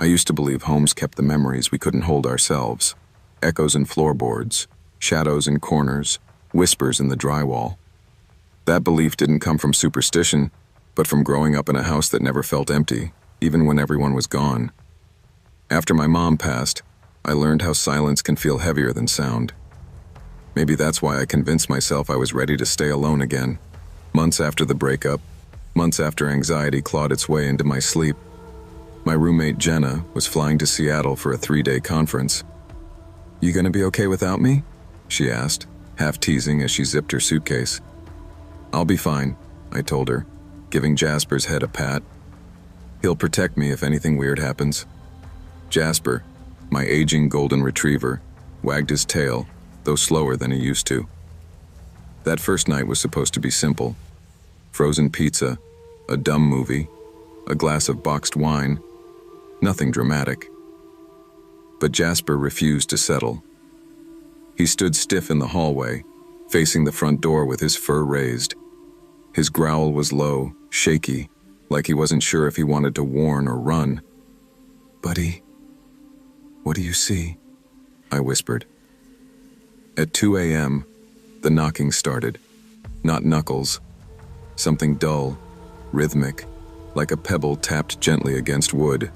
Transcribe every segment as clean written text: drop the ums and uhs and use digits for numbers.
I used to believe homes kept the memories we couldn't hold ourselves. Echoes in floorboards, shadows in corners, whispers in the drywall. That belief didn't come from superstition, but from growing up in a house that never felt empty, even when everyone was gone. After my mom passed, I learned how silence can feel heavier than sound. Maybe that's why I convinced myself I was ready to stay alone again. Months after the breakup, months after anxiety clawed its way into my sleep, my roommate Jenna was flying to Seattle for a 3-day conference. "You gonna be okay without me?" she asked, half teasing as she zipped her suitcase. "I'll be fine," I told her, giving Jasper's head a pat. "He'll protect me if anything weird happens." Jasper, my aging golden retriever, wagged his tail, though slower than he used to. That first night was supposed to be simple. Frozen pizza, a dumb movie, a glass of boxed wine. Nothing dramatic. But Jasper refused to settle. He stood stiff in the hallway, facing the front door with his fur raised. His growl was low, shaky, like he wasn't sure if he wanted to warn or run. "Buddy, what do you see?" I whispered. At 2 a.m., the knocking started. Not knuckles. Something dull, rhythmic, like a pebble tapped gently against wood.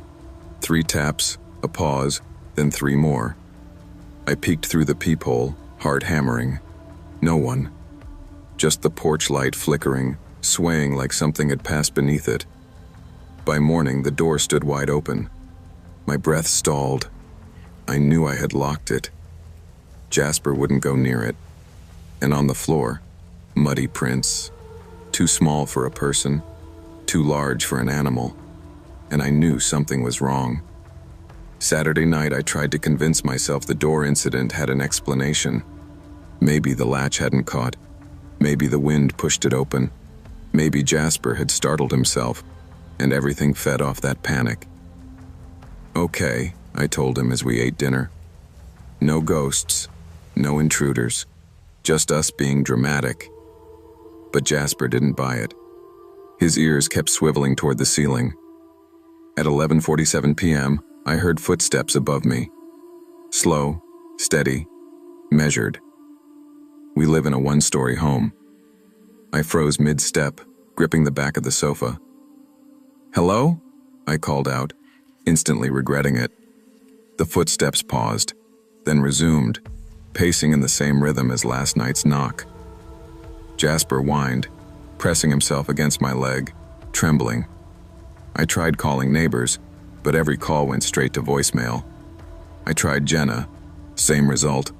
3 taps, a pause, then 3 more. I peeked through the peephole, hard hammering. No one. Just the porch light flickering, swaying like something had passed beneath it. By morning, the door stood wide open. My breath stalled. I knew I had locked it. Jasper wouldn't go near it. And on the floor, muddy prints. Too small for a person, too large for an animal. And I knew something was wrong. Saturday night, I tried to convince myself the door incident had an explanation. Maybe the latch hadn't caught. Maybe the wind pushed it open. Maybe Jasper had startled himself, and everything fed off that panic. "Okay," I told him as we ate dinner. "No ghosts, no intruders, just us being dramatic." But Jasper didn't buy it. His ears kept swiveling toward the ceiling. At 11:47 p.m., I heard footsteps above me. Slow, steady, measured. We live in a 1-story home. I froze mid-step, gripping the back of the sofa. "Hello?" I called out, instantly regretting it. The footsteps paused, then resumed, pacing in the same rhythm as last night's knock. Jasper whined, pressing himself against my leg, trembling. I tried calling neighbors, but every call went straight to voicemail. I tried Jenna, same result.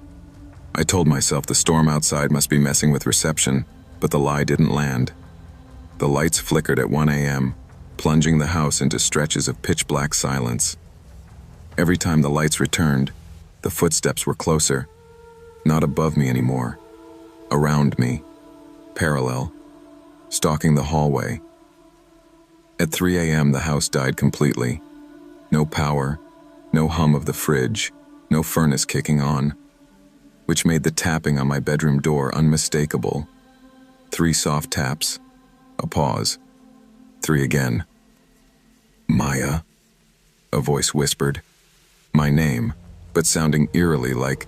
I told myself the storm outside must be messing with reception, but the lie didn't land. The lights flickered at 1 a.m., plunging the house into stretches of pitch-black silence. Every time the lights returned, the footsteps were closer, not above me anymore, around me, parallel, stalking the hallway. At 3 a.m., the house died completely. No power, no hum of the fridge, no furnace kicking on, which made the tapping on my bedroom door unmistakable. 3 soft taps, a pause, 3 again. "Maya," a voice whispered. My name, but sounding eerily like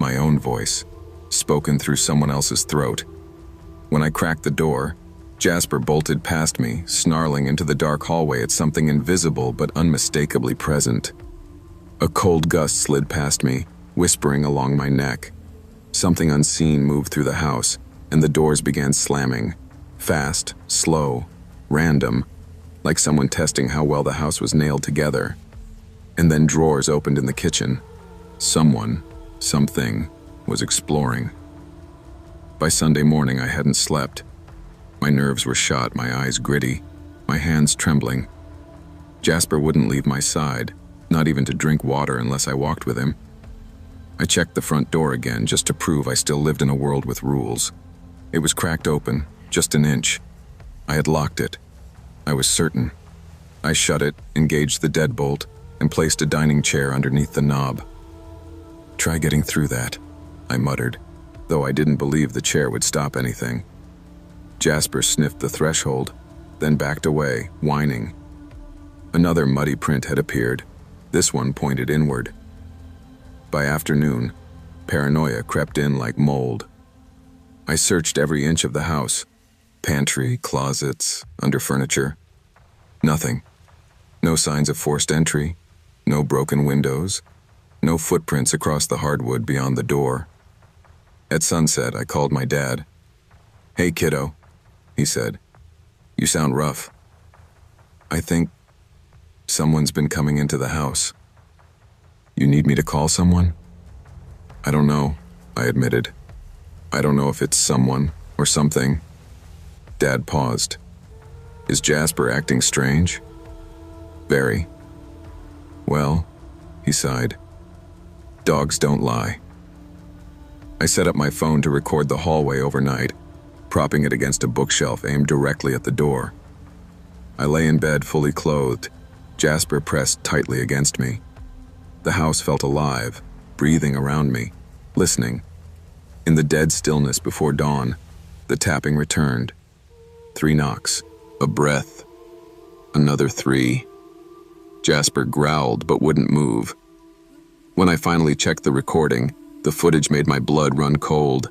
my own voice, spoken through someone else's throat. When I cracked the door, Jasper bolted past me, snarling into the dark hallway at something invisible but unmistakably present. A cold gust slid past me, whispering along my neck. Something unseen moved through the house, and the doors began slamming. Fast, slow, random, like someone testing how well the house was nailed together. And then drawers opened in the kitchen. Someone, something, was exploring. By Sunday morning, I hadn't slept. My nerves were shot, my eyes gritty, my hands trembling. Jasper wouldn't leave my side, not even to drink water unless I walked with him. I checked the front door again just to prove I still lived in a world with rules. It was cracked open, just an inch. I had locked it. I was certain. I shut it, engaged the deadbolt, and placed a dining chair underneath the knob. "Try getting through that," I muttered, though I didn't believe the chair would stop anything. Jasper sniffed the threshold, then backed away, whining. Another muddy print had appeared, this one pointed inward. By afternoon, paranoia crept in like mold. I searched every inch of the house, pantry, closets, under furniture. Nothing. No signs of forced entry, no broken windows, no footprints across the hardwood beyond the door. At sunset, I called my dad. "Hey, kiddo," he said. "You sound rough." "I think someone's been coming into the house." "You need me to call someone?" "I don't know," I admitted. "I don't know if it's someone or something." Dad paused. "Is Jasper acting strange?" "Very." "Well," he sighed, "dogs don't lie." I set up my phone to record the hallway overnight, propping it against a bookshelf aimed directly at the door. I lay in bed fully clothed, Jasper pressed tightly against me. The house felt alive, breathing around me, listening. In the dead stillness before dawn, the tapping returned. 3 knocks, a breath, another 3. Jasper growled but wouldn't move. When I finally checked the recording, the footage made my blood run cold.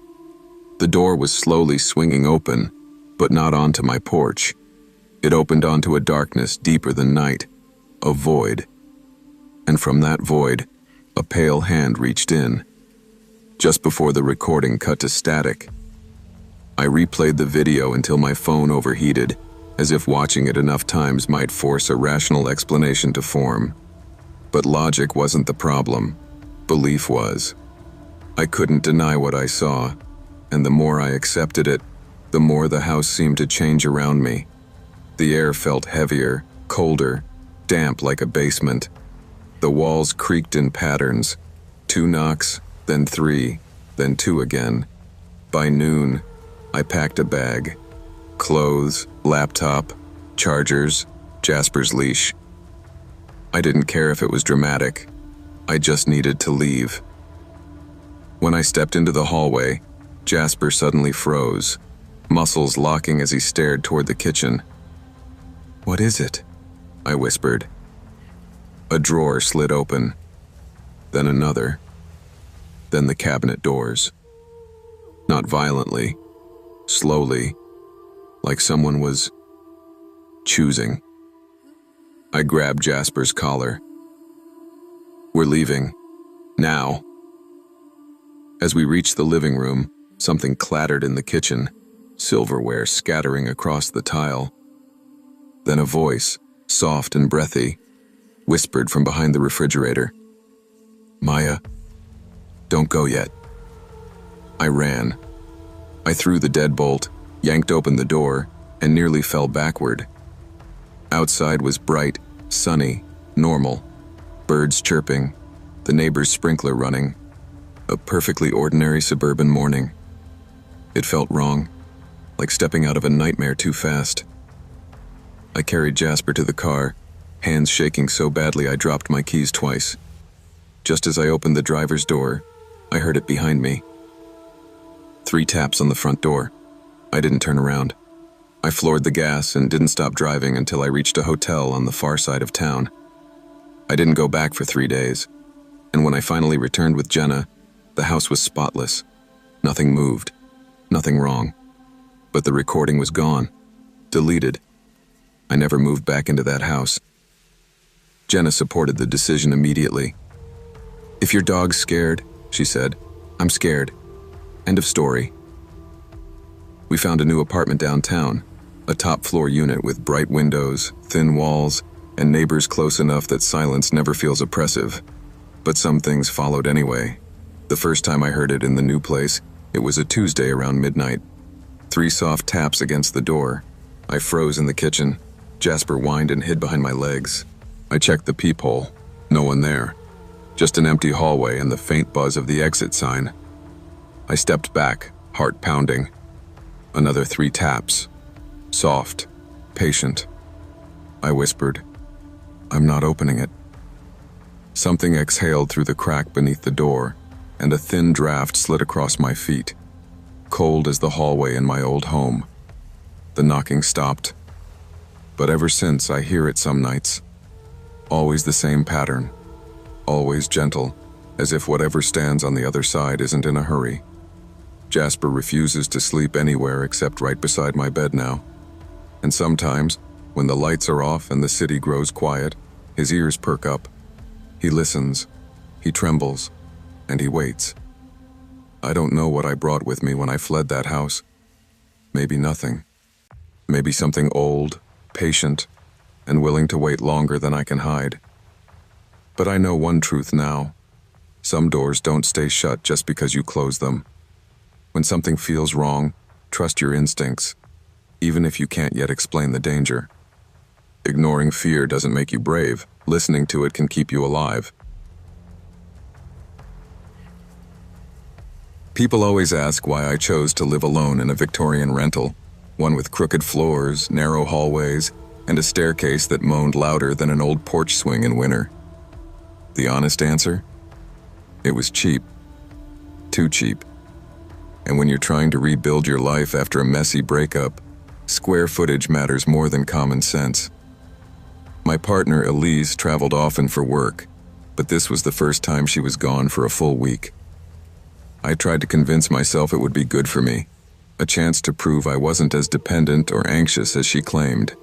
The door was slowly swinging open, but not onto my porch. It opened onto a darkness deeper than night, a void. And from that void, a pale hand reached in. Just before the recording cut to static, I replayed the video until my phone overheated, as if watching it enough times might force a rational explanation to form. But logic wasn't the problem. Belief was. I couldn't deny what I saw, and the more I accepted it, the more the house seemed to change around me. The air felt heavier, colder, damp like a basement. The walls creaked in patterns. 2 knocks, then 3, then 2 again. By noon, I packed a bag. Clothes, laptop, chargers, Jasper's leash. I didn't care if it was dramatic. I just needed to leave. When I stepped into the hallway, Jasper suddenly froze, muscles locking as he stared toward the kitchen. "What is it?" I whispered. A drawer slid open, then another, then the cabinet doors. Not violently, slowly, like someone was choosing. I grabbed Jasper's collar. "We're leaving. Now." As we reached the living room, something clattered in the kitchen, silverware scattering across the tile. Then a voice, soft and breathy, whispered from behind the refrigerator. "Maya, don't go yet." I ran. I threw the deadbolt, yanked open the door, and nearly fell backward. Outside was bright, sunny, normal. Birds chirping, the neighbor's sprinkler running. A perfectly ordinary suburban morning. It felt wrong, like stepping out of a nightmare too fast. I carried Jasper to the car, hands shaking so badly I dropped my keys twice. Just as I opened the driver's door, I heard it behind me. 3 taps on the front door. I didn't turn around. I floored the gas and didn't stop driving until I reached a hotel on the far side of town. I didn't go back for 3 days, and when I finally returned with Jenna, the house was spotless. Nothing moved, nothing wrong. But the recording was gone, deleted. I never moved back into that house. Jenna supported the decision immediately. "If your dog's scared," she said, "I'm scared. End of story." We found a new apartment downtown, a top-floor unit with bright windows, thin walls, and neighbors close enough that silence never feels oppressive. But some things followed anyway. The first time I heard it in the new place, it was a Tuesday around midnight. 3 soft taps against the door. I froze in the kitchen. Jasper whined and hid behind my legs. I checked the peephole. No one there. Just an empty hallway and the faint buzz of the exit sign. I stepped back, heart pounding. Another 3 taps. Soft, patient. I whispered, "I'm not opening it." Something exhaled through the crack beneath the door, and a thin draft slid across my feet, cold as the hallway in my old home. The knocking stopped. But ever since, I hear it some nights, Always the same pattern. Always gentle, as if whatever stands on the other side isn't in a hurry. Jasper refuses to sleep anywhere except right beside my bed now. And sometimes, when the lights are off and the city grows quiet, his ears perk up. He listens, he trembles, and he waits. I don't know what I brought with me when I fled that house. Maybe nothing. Maybe something old, patient, and willing to wait longer than I can hide. But I know one truth now. Some doors don't stay shut just because you close them. When something feels wrong, trust your instincts, even if you can't yet explain the danger. Ignoring fear doesn't make you brave. Listening to it can keep you alive. People always ask why I chose to live alone in a Victorian rental, one with crooked floors, narrow hallways, and a staircase that moaned louder than an old porch swing in winter. The honest answer? It was cheap. Too cheap. And when you're trying to rebuild your life after a messy breakup, square footage matters more than common sense. My partner, Elise, traveled often for work, but this was the first time she was gone for a full week. I tried to convince myself it would be good for me, a chance to prove I wasn't as dependent or anxious as she claimed.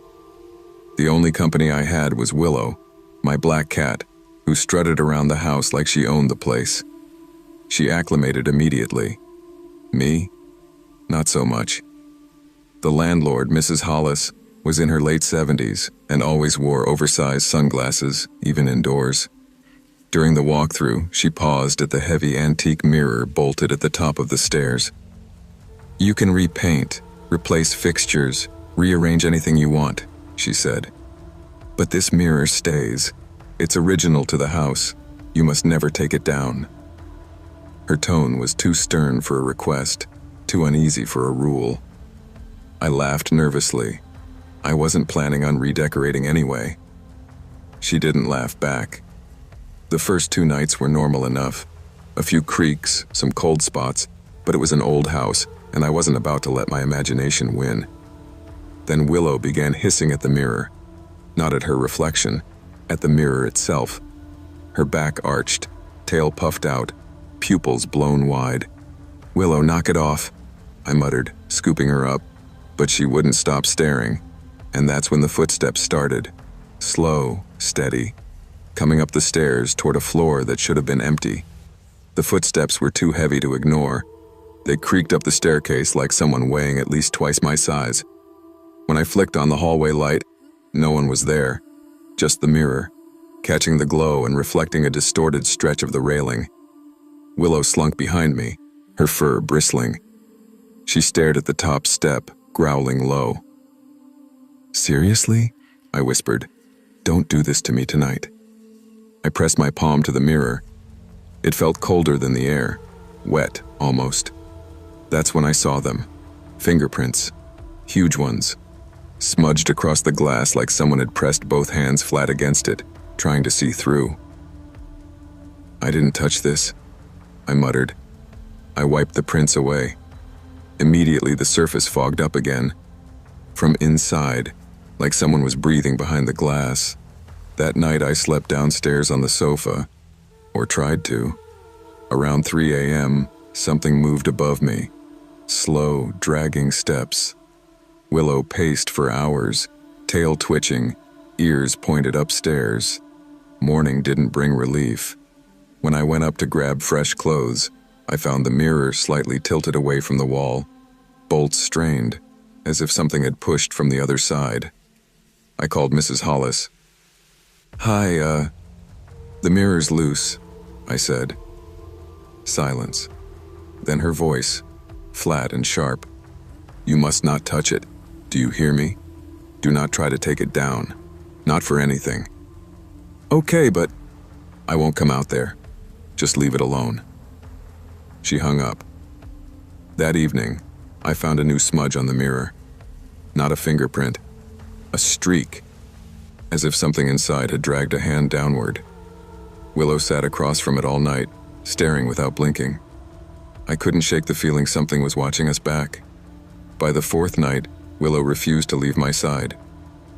The only company I had was Willow, my black cat, who strutted around the house like she owned the place. She acclimated immediately. Me? Not so much. The landlord, Mrs. Hollis, was in her late 70s and always wore oversized sunglasses, even indoors. During the walkthrough, she paused at the heavy antique mirror bolted at the top of the stairs. "You can repaint, replace fixtures, rearrange anything you want," she said. "But this mirror stays. It's original to the house. You must never take it down." Her tone was too stern for a request, too uneasy for a rule. I laughed nervously. I wasn't planning on redecorating anyway. She didn't laugh back. The first 2 nights were normal enough. A few creaks, some cold spots, but it was an old house, and I wasn't about to let my imagination win. Then Willow began hissing at the mirror. Not at her reflection, at the mirror itself. Her back arched, tail puffed out, pupils blown wide. "Willow, knock it off," I muttered, scooping her up, but she wouldn't stop staring, and that's when the footsteps started. Slow, steady, coming up the stairs toward a floor that should have been empty. The footsteps were too heavy to ignore. They creaked up the staircase like someone weighing at least twice my size. When I flicked on the hallway light, no one was there, just the mirror, catching the glow and reflecting a distorted stretch of the railing. Willow slunk behind me, her fur bristling. She stared at the top step, growling low. "Seriously?" I whispered. "Don't do this to me tonight." I pressed my palm to the mirror. It felt colder than the air, wet almost. That's when I saw them. Fingerprints. Huge ones. Smudged across the glass like someone had pressed both hands flat against it, trying to see through. "I didn't touch this," I muttered. I wiped the prints away. Immediately the surface fogged up again. From inside, like someone was breathing behind the glass. That night I slept downstairs on the sofa, or tried to. Around 3 a.m., something moved above me. Slow, dragging steps. Willow paced for hours, tail twitching, ears pointed upstairs. Morning didn't bring relief. When I went up to grab fresh clothes, I found the mirror slightly tilted away from the wall, bolts strained, as if something had pushed from the other side. I called Mrs. Hollis. "Hi, the mirror's loose," I said. Silence. Then her voice, flat and sharp. "You must not touch it. Do you hear me? Do not try to take it down. Not for anything." "Okay, but..." "I won't come out there. Just leave it alone." She hung up. That evening, I found a new smudge on the mirror. Not a fingerprint. A streak. As if something inside had dragged a hand downward. Willow sat across from it all night, staring without blinking. I couldn't shake the feeling something was watching us back. By the 4th night, Willow refused to leave my side.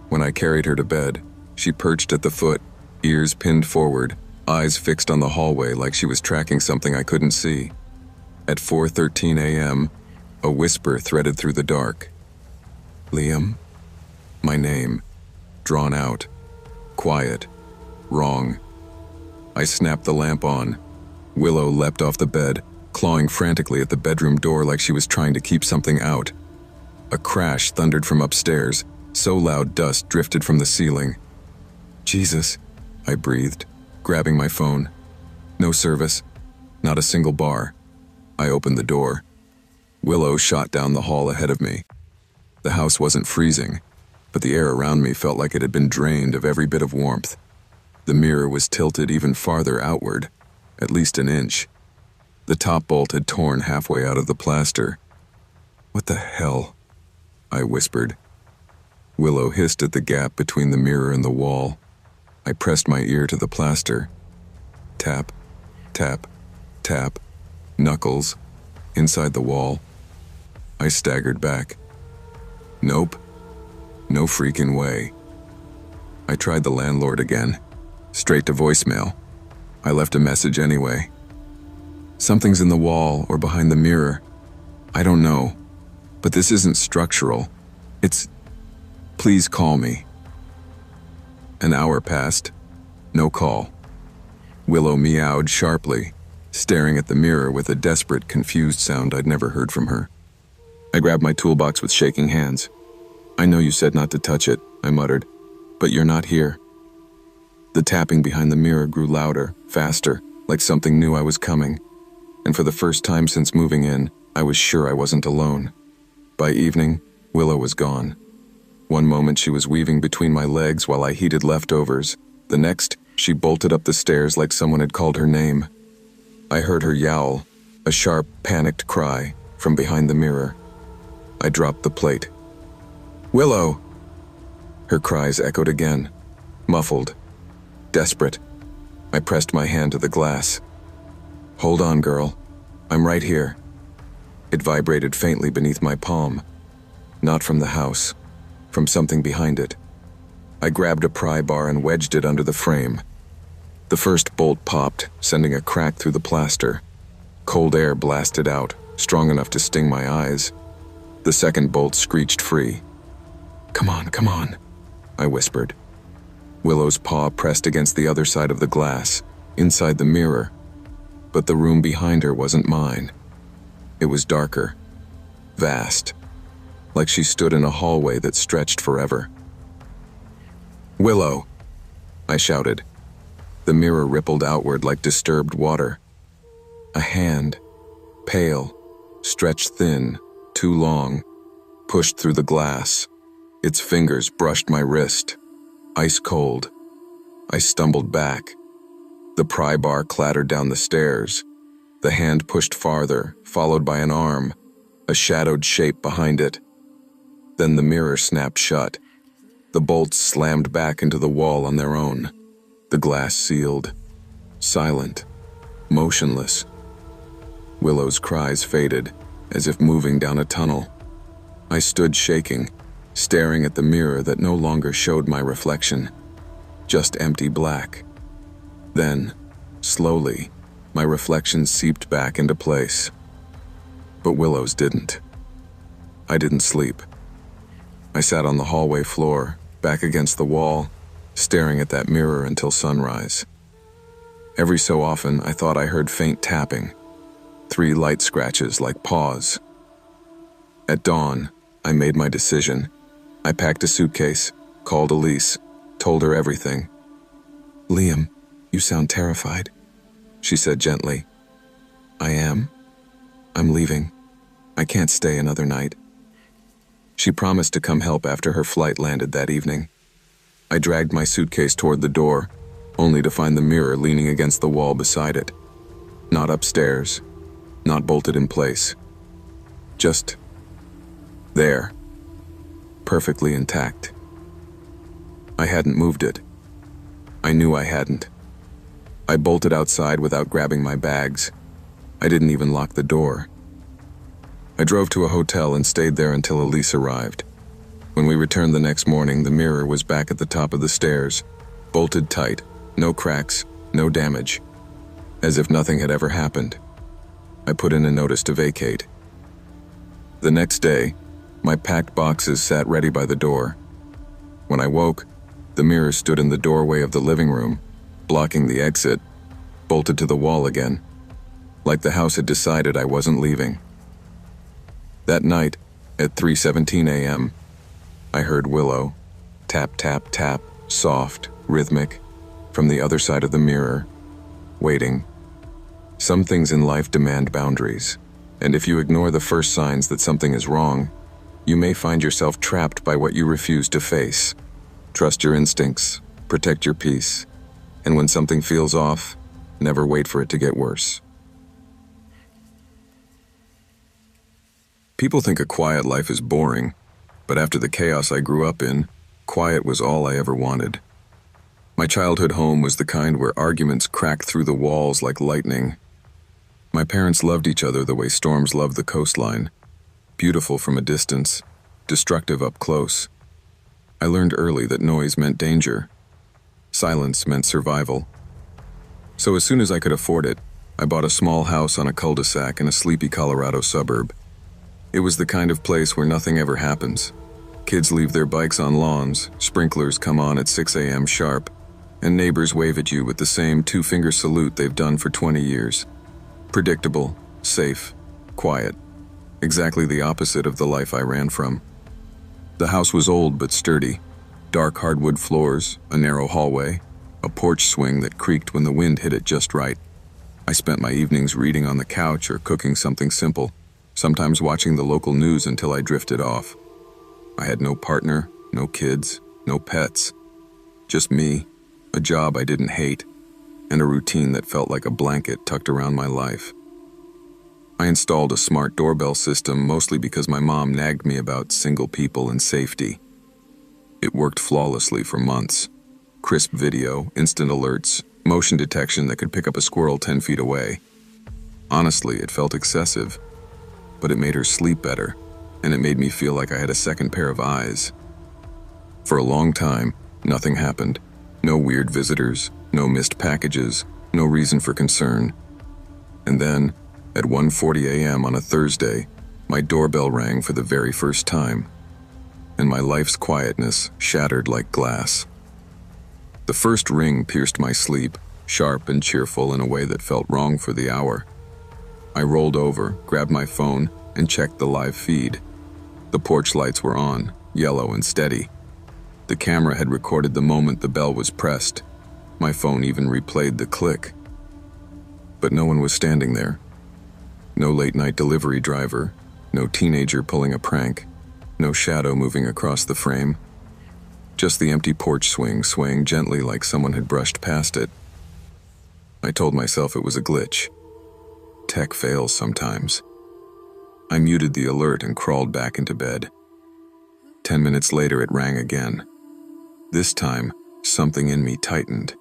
When I carried her to bed, she perched at the foot, ears pinned forward, eyes fixed on the hallway like she was tracking something I couldn't see. At 4:13 a.m., a whisper threaded through the dark. Liam? My name. Drawn out. Quiet. Wrong. I snapped the lamp on. Willow leapt off the bed, clawing frantically at the bedroom door like she was trying to keep something out. A crash thundered from upstairs, so loud dust drifted from the ceiling. Jesus, I breathed, grabbing my phone. No service. Not a single bar. I opened the door. Willow shot down the hall ahead of me. The house wasn't freezing, but the air around me felt like it had been drained of every bit of warmth. The mirror was tilted even farther outward, at least an inch. The top bolt had torn halfway out of the plaster. What the hell? I whispered. Willow hissed at the gap between the mirror and the wall. I pressed my ear to the plaster. Tap, tap, tap, knuckles, inside the wall. I staggered back. Nope. No freaking way. I tried the landlord again. Straight to voicemail. I left a message anyway. Something's in the wall or behind the mirror. I don't know. But this isn't structural. It's... Please call me. An hour passed. No call. Willow meowed sharply, staring at the mirror with a desperate, confused sound I'd never heard from her. I grabbed my toolbox with shaking hands. I know you said not to touch it, I muttered, but you're not here. The tapping behind the mirror grew louder, faster, like something knew I was coming. And for the first time since moving in, I was sure I wasn't alone. By evening, Willow was gone. One moment she was weaving between my legs while I heated leftovers. The next, she bolted up the stairs like someone had called her name. I heard her yowl, a sharp, panicked cry, from behind the mirror. I dropped the plate. Willow! Her cries echoed again, muffled, desperate. I pressed my hand to the glass. Hold on, girl. I'm right here. It vibrated faintly beneath my palm. Not from the house, from something behind it. I grabbed a pry bar and wedged it under the frame. The first bolt popped, sending a crack through the plaster. Cold air blasted out, strong enough to sting my eyes. The second bolt screeched free. Come on, I whispered. Willow's paw pressed against the other side of the glass, inside the mirror. But the room behind her wasn't mine. It was darker, vast, like she stood in a hallway that stretched forever. Willow! I shouted. The mirror rippled outward like disturbed water. A hand, pale, stretched thin, too long, pushed through the glass. Its fingers brushed my wrist, ice cold. I stumbled back. The pry bar clattered down the stairs. The hand pushed farther, followed by an arm, a shadowed shape behind it. Then the mirror snapped shut. The bolts slammed back into the wall on their own. The glass sealed, silent, motionless. Willow's cries faded, as if moving down a tunnel. I stood shaking, staring at the mirror that no longer showed my reflection, just empty black. Then, slowly, my reflection seeped back into place. But Willow's didn't. I didn't sleep. I sat on the hallway floor, back against the wall, staring at that mirror until sunrise. Every so often, I thought I heard faint tapping, 3 light scratches like paws. At dawn, I made my decision. I packed a suitcase, called Elise, told her everything. Liam, you sound terrified, she said gently. I am. I'm leaving. I can't stay another night. She promised to come help after her flight landed that evening. I dragged my suitcase toward the door, only to find the mirror leaning against the wall beside it. Not upstairs, not bolted in place. Just there, perfectly intact. I hadn't moved it. I knew I hadn't. I bolted outside without grabbing my bags. I didn't even lock the door. I drove to a hotel and stayed there until Elise arrived. When we returned the next morning, the mirror was back at the top of the stairs, bolted tight, No cracks, no damage. As if nothing had ever happened. I put in a notice to vacate. The next day, my packed boxes sat ready by the door. When I woke, the mirror stood in the doorway of the living room, blocking the exit, bolted to the wall again, like the house had decided I wasn't leaving. That night, at 3:17 a.m., I heard Willow, tap, tap, tap, soft, rhythmic, from the other side of the mirror, waiting. Some things in life demand boundaries, and if you ignore the first signs that something is wrong, you may find yourself trapped by what you refuse to face. Trust your instincts, protect your peace, and when something feels off, never wait for it to get worse. People think a quiet life is boring, but after the chaos I grew up in, quiet was all I ever wanted. My childhood home was the kind where arguments cracked through the walls like lightning. My parents loved each other the way storms love the coastline, beautiful from a distance, destructive up close. I learned early that noise meant danger. Silence meant survival. So as soon as I could afford it, I bought a small house on a cul-de-sac in a sleepy Colorado suburb. It was the kind of place where nothing ever happens. Kids leave their bikes on lawns, sprinklers come on at 6 a.m. sharp, and neighbors wave at you with the same two-finger salute they've done for 20 years. Predictable, safe, quiet. Exactly the opposite of the life I ran from. The house was old but sturdy. Dark hardwood floors, a narrow hallway, a porch swing that creaked when the wind hit it just right. I spent my evenings reading on the couch or cooking something simple, sometimes watching the local news until I drifted off. I had no partner, no kids, no pets. Just me, a job I didn't hate, and a routine that felt like a blanket tucked around my life. I installed a smart doorbell system mostly because my mom nagged me about single people and safety. It worked flawlessly for months. Crisp video, instant alerts, motion detection that could pick up a squirrel 10 feet away. Honestly, it felt excessive, but it made her sleep better, and it made me feel like I had a second pair of eyes. For a long time, nothing happened. No weird visitors, no missed packages, no reason for concern. And then, at 1:40 a.m. on a Thursday, my doorbell rang for the very first time, and my life's quietness shattered like glass. The first ring pierced my sleep, sharp and cheerful in a way that felt wrong for the hour. I rolled over, grabbed my phone, and checked the live feed. The porch lights were on, yellow and steady. The camera had recorded the moment the bell was pressed. My phone even replayed the click. But no one was standing there. No late-night delivery driver, no teenager pulling a prank, no shadow moving across the frame. Just the empty porch swing swaying gently like someone had brushed past it. I told myself it was a glitch. Tech fails sometimes. I muted the alert and crawled back into bed. 10 minutes later, it rang again. This time, something in me tightened.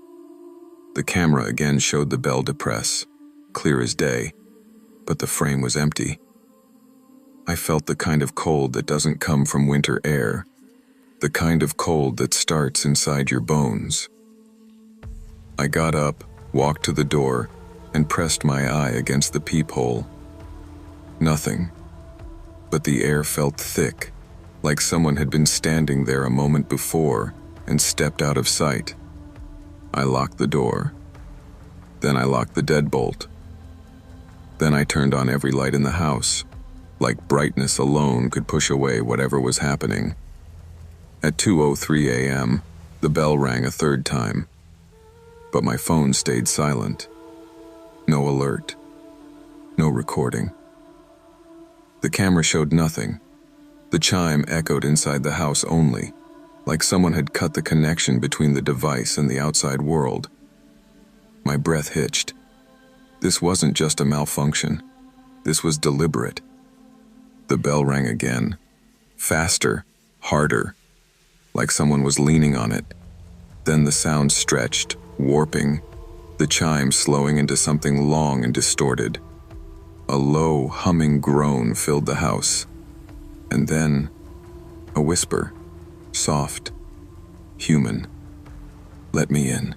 The camera again showed the bell depress, clear as day, but the frame was empty. I felt the kind of cold that doesn't come from winter air, the kind of cold that starts inside your bones. I got up, walked to the door, and pressed my eye against the peephole. Nothing, but the air felt thick, like someone had been standing there a moment before and stepped out of sight. I locked the door. Then I locked the deadbolt. Then I turned on every light in the house, like brightness alone could push away whatever was happening. At 2:03 a.m., the bell rang a third time, but my phone stayed silent. No alert. No recording. The camera showed nothing. The chime echoed inside the house only, like someone had cut the connection between the device and the outside world. My breath hitched. This wasn't just a malfunction. This was deliberate. The bell rang again. Faster, harder, like someone was leaning on it. Then the sound stretched, warping, the chime slowing into something long and distorted. A low, humming groan filled the house. And then, a whisper. Soft, human. Let me in.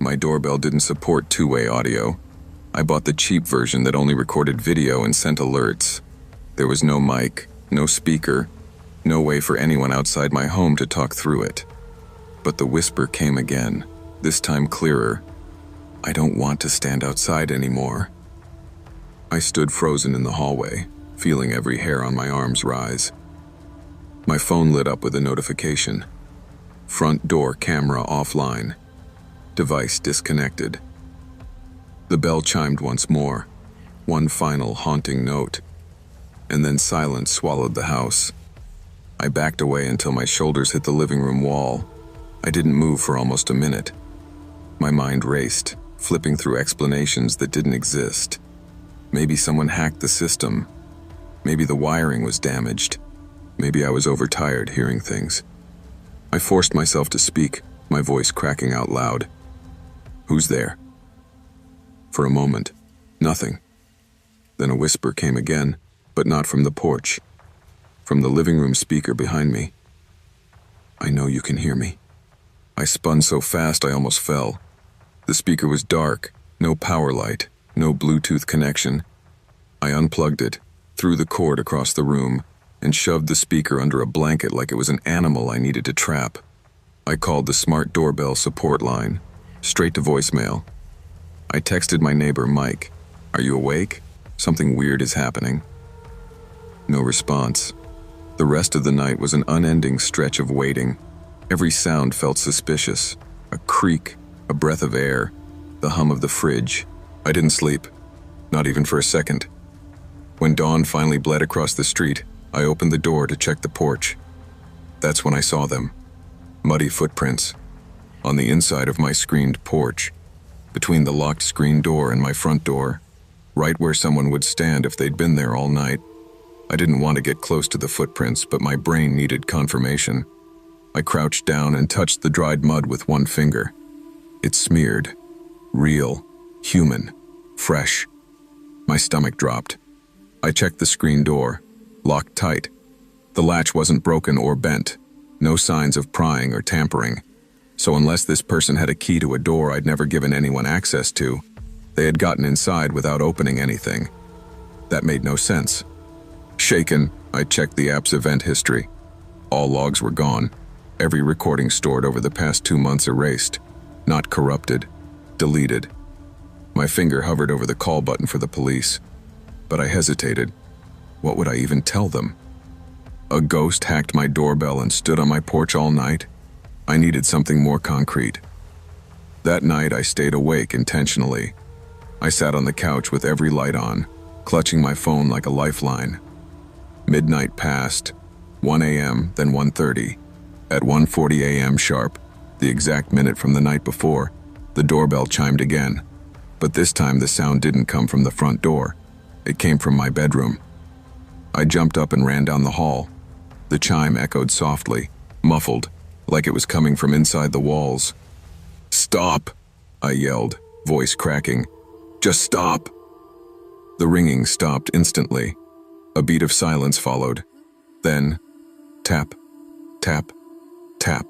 my doorbell didn't support two-way audio. I bought the cheap version that only recorded video and sent alerts. There was no mic, no speaker, no way for anyone outside my home to talk through it. But the whisper came again, this time clearer. I don't want to stand outside anymore. I stood frozen in the hallway, feeling every hair on my arms rise. My phone lit up with a notification. Front door camera offline. Device disconnected. The bell chimed once more, one final haunting note, and then silence swallowed the house. I backed away until my shoulders hit the living room wall. I didn't move for almost a minute. My mind raced, flipping through explanations that didn't exist. Maybe someone hacked the system. Maybe the wiring was damaged. Maybe I was overtired hearing things. I forced myself to speak, my voice cracking out loud. "Who's there?" For a moment, nothing. Then a whisper came again, but not from the porch. From the living room speaker behind me. "I know you can hear me." I spun so fast I almost fell. The speaker was dark, no power light, no Bluetooth connection. I unplugged it, threw the cord across the room, and shoved the speaker under a blanket like it was an animal I needed to trap. I called the smart doorbell support line, straight to voicemail. I texted my neighbor, Mike, "Are you awake? Something weird is happening." No response. The rest of the night was an unending stretch of waiting. Every sound felt suspicious. A creak, a breath of air, the hum of the fridge. I didn't sleep, not even for a second. When dawn finally bled across the street, I opened the door to check the porch. That's when I saw them. Muddy footprints. On the inside of my screened porch. Between the locked screen door and my front door. Right where someone would stand if they'd been there all night. I didn't want to get close to the footprints, but my brain needed confirmation. I crouched down and touched the dried mud with one finger. It smeared. Real. Human. Fresh. My stomach dropped. I checked the screen door. Locked tight. The latch wasn't broken or bent. No signs of prying or tampering. So unless this person had a key to a door I'd never given anyone access to, they had gotten inside without opening anything. That made no sense. Shaken, I checked the app's event history. All logs were gone. Every recording stored over the past 2 months erased. Not corrupted. Deleted. My finger hovered over the call button for the police. But I hesitated. What would I even tell them? A ghost hacked my doorbell and stood on my porch all night? I needed something more concrete. That night I stayed awake intentionally. I sat on the couch with every light on, clutching my phone like a lifeline. Midnight passed, 1 a.m., then 1:30. At 1:40 a.m. sharp, the exact minute from the night before, the doorbell chimed again. But this time the sound didn't come from the front door. It came from my bedroom. I jumped up and ran down the hall. The chime echoed softly, muffled, like it was coming from inside the walls. "Stop!" I yelled, voice cracking. "Just stop!" The ringing stopped instantly. A beat of silence followed. Then, tap, tap, tap.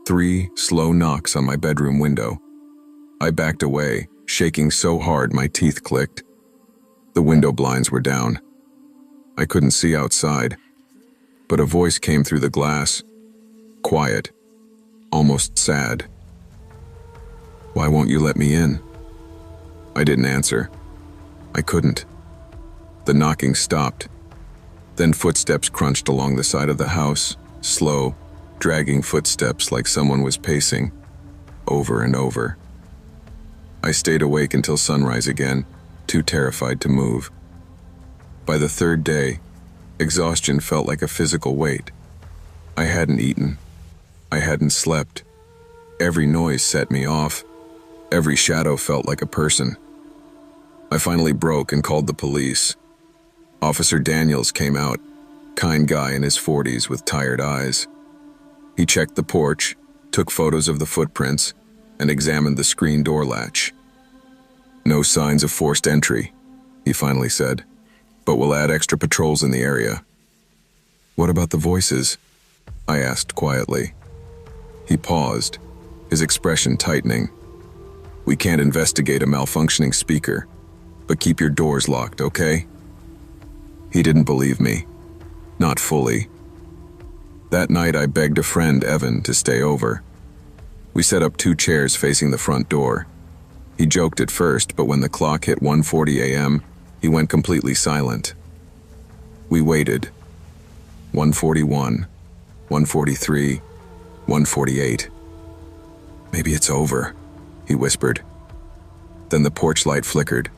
3 slow knocks on my bedroom window. I backed away, shaking so hard my teeth clicked. The window blinds were down. I couldn't see outside, but a voice came through the glass. Quiet, almost sad. "Why won't you let me in?" I didn't answer. I couldn't. The knocking stopped. Then footsteps crunched along the side of the house, slow, dragging footsteps like someone was pacing, over and over. I stayed awake until sunrise again, too terrified to move. By the 3rd day, exhaustion felt like a physical weight. I hadn't eaten. I hadn't slept. Every noise set me off. Every shadow felt like a person. I finally broke and called the police. Officer Daniels came out, kind guy in his 40s with tired eyes. He checked the porch, took photos of the footprints, and examined the screen door latch. "No signs of forced entry," he finally said, "but we'll add extra patrols in the area." "What about the voices?" I asked quietly. He paused, his expression tightening. We can't investigate a malfunctioning speaker, but keep your doors locked, okay? He didn't believe me. Not fully. That night I begged a friend, Evan, to stay over. We set up 2 chairs facing the front door. He joked at first, but when the clock hit 1:40 a.m., he went completely silent. We waited. 1:41, 1:43, 1:48. Maybe it's over, he whispered. Then the porch light flickered.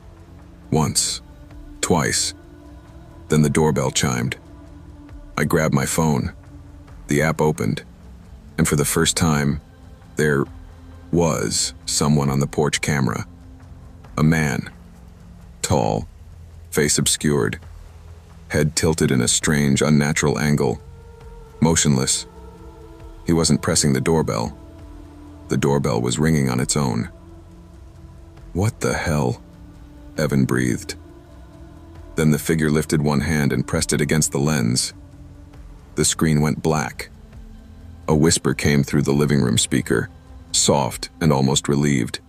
Once. Twice. Then the doorbell chimed. I grabbed my phone. The app opened. And for the first time, there was someone on the porch camera. A man. Tall. Face obscured. Head tilted in a strange, unnatural angle. Motionless. He wasn't pressing the doorbell. The doorbell was ringing on its own. What the hell? Evan breathed. Then the figure lifted one hand and pressed it against the lens. The screen went black. A whisper came through the living room speaker, soft and almost relieved.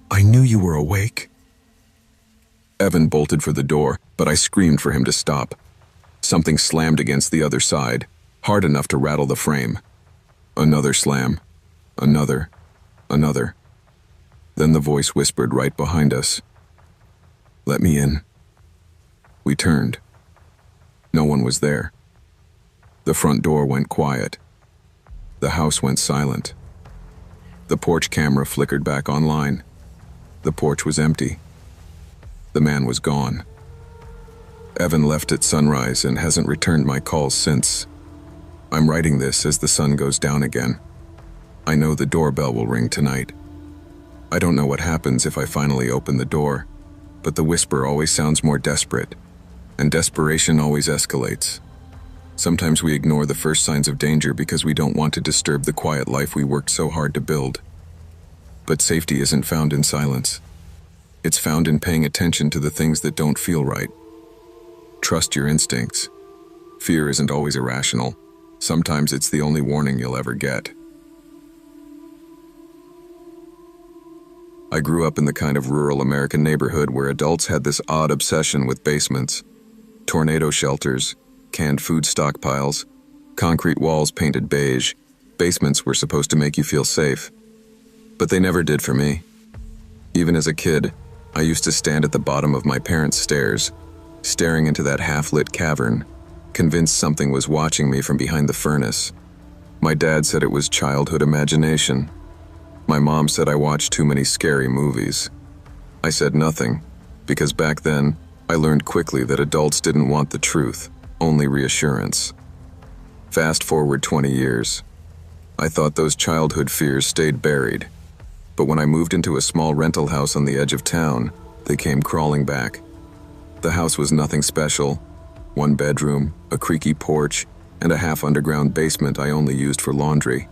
I knew you were awake. Evan bolted for the door, but I screamed for him to stop. Something slammed against the other side, hard enough to rattle the frame. Another slam. Another. Another. Then the voice whispered right behind us. Let me in. We turned. No one was there. The front door went quiet. The house went silent. The porch camera flickered back online. The porch was empty. The man was gone. Evan left at sunrise and hasn't returned my calls since. I'm writing this as the sun goes down again. I know the doorbell will ring tonight. I don't know what happens if I finally open the door, but the whisper always sounds more desperate, and desperation always escalates. Sometimes we ignore the first signs of danger because we don't want to disturb the quiet life we worked so hard to build. But safety isn't found in silence. It's found in paying attention to the things that don't feel right. Trust your instincts. Fear isn't always irrational. Sometimes it's the only warning you'll ever get. I grew up in the kind of rural American neighborhood where adults had this odd obsession with basements. Tornado shelters, canned food stockpiles, concrete walls painted beige. Basements were supposed to make you feel safe. But they never did for me. Even as a kid, I used to stand at the bottom of my parents' stairs, staring into that half-lit cavern, convinced something was watching me from behind the furnace. My dad said it was childhood imagination. My mom said I watched too many scary movies. I said nothing, because back then, I learned quickly that adults didn't want the truth, only reassurance. Fast forward 20 years. I thought those childhood fears stayed buried. But when I moved into a small rental house on the edge of town, they came crawling back. The house was nothing special. 1 bedroom, a creaky porch, and a half-underground basement I only used for laundry.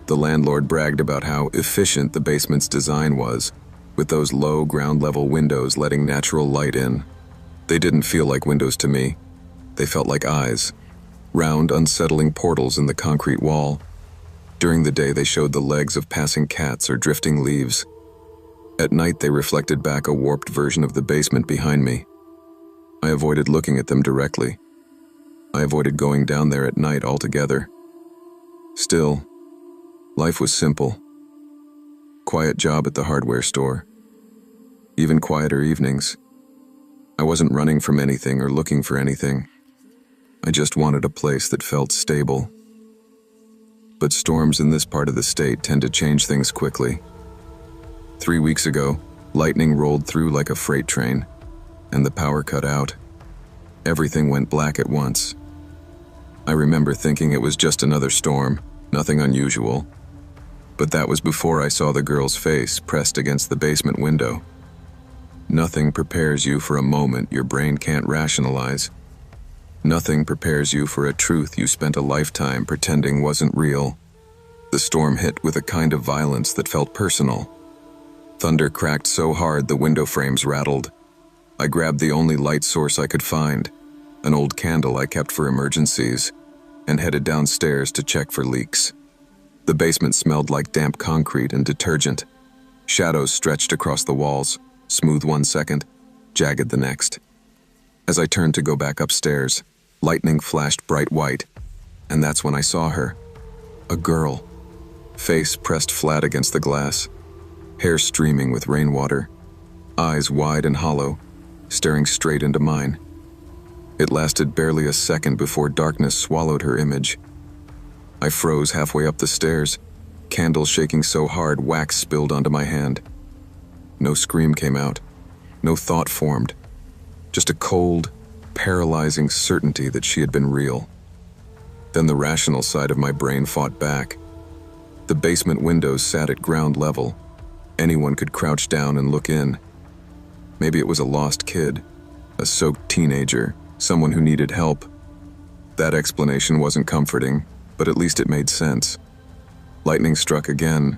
The landlord bragged about how efficient the basement's design was, with those low ground-level windows letting natural light in. They didn't feel like windows to me. They felt like eyes, round, unsettling portals in the concrete wall. During the day, they showed the legs of passing cats or drifting leaves. At night, they reflected back a warped version of the basement behind me. I avoided looking at them directly. I avoided going down there at night altogether. Still, life was simple. Quiet job at the hardware store. Even quieter evenings. I wasn't running from anything or looking for anything. I just wanted a place that felt stable. But storms in this part of the state tend to change things quickly. 3 weeks ago, lightning rolled through like a freight train, and the power cut out. Everything went black at once. I remember thinking it was just another storm, nothing unusual. But that was before I saw the girl's face pressed against the basement window. Nothing prepares you for a moment your brain can't rationalize. Nothing prepares you for a truth you spent a lifetime pretending wasn't real. The storm hit with a kind of violence that felt personal. Thunder cracked so hard the window frames rattled. I grabbed the only light source I could find, an old candle I kept for emergencies, and headed downstairs to check for leaks. The basement smelled like damp concrete and detergent. Shadows stretched across the walls, smooth one second, jagged the next. As I turned to go back upstairs, lightning flashed bright white, and that's when I saw her. A girl, face pressed flat against the glass, hair streaming with rainwater, eyes wide and hollow, staring straight into mine. It lasted barely a second before darkness swallowed her image. I froze halfway up the stairs, candle shaking so hard wax spilled onto my hand. No scream came out, no thought formed, just a cold, paralyzing certainty that she had been real. Then the rational side of my brain fought back. The basement windows sat at ground level. Anyone could crouch down and look in. Maybe it was a lost kid, a soaked teenager, someone who needed help. That explanation wasn't comforting, but at least it made sense. Lightning struck again.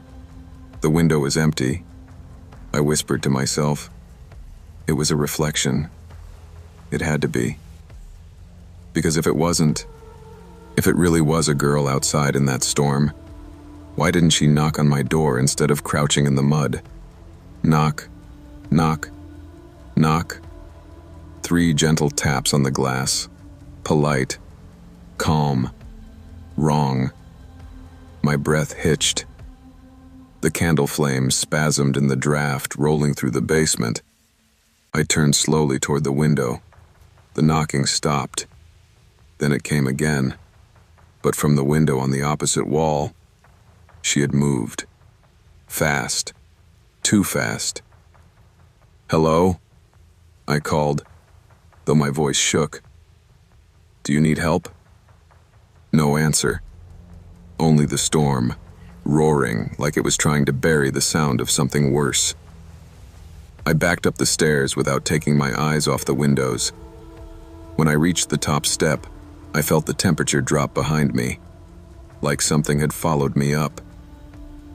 The window was empty. I whispered to myself. It was a reflection. It had to be. Because if it wasn't, if it really was a girl outside in that storm, why didn't she knock on my door instead of crouching in the mud? Knock, knock, knock. 3 gentle taps on the glass. Polite, calm, wrong. My breath hitched. The candle flame spasmed in the draft rolling through the basement. I turned slowly toward the window. The knocking stopped. Then it came again. But from the window on the opposite wall, she had moved. Fast. Too fast. "Hello?" I called, though my voice shook. "Do you need help?" No answer. Only the storm, roaring like it was trying to bury the sound of something worse. I backed up the stairs without taking my eyes off the windows. When I reached the top step, I felt the temperature drop behind me, like something had followed me up.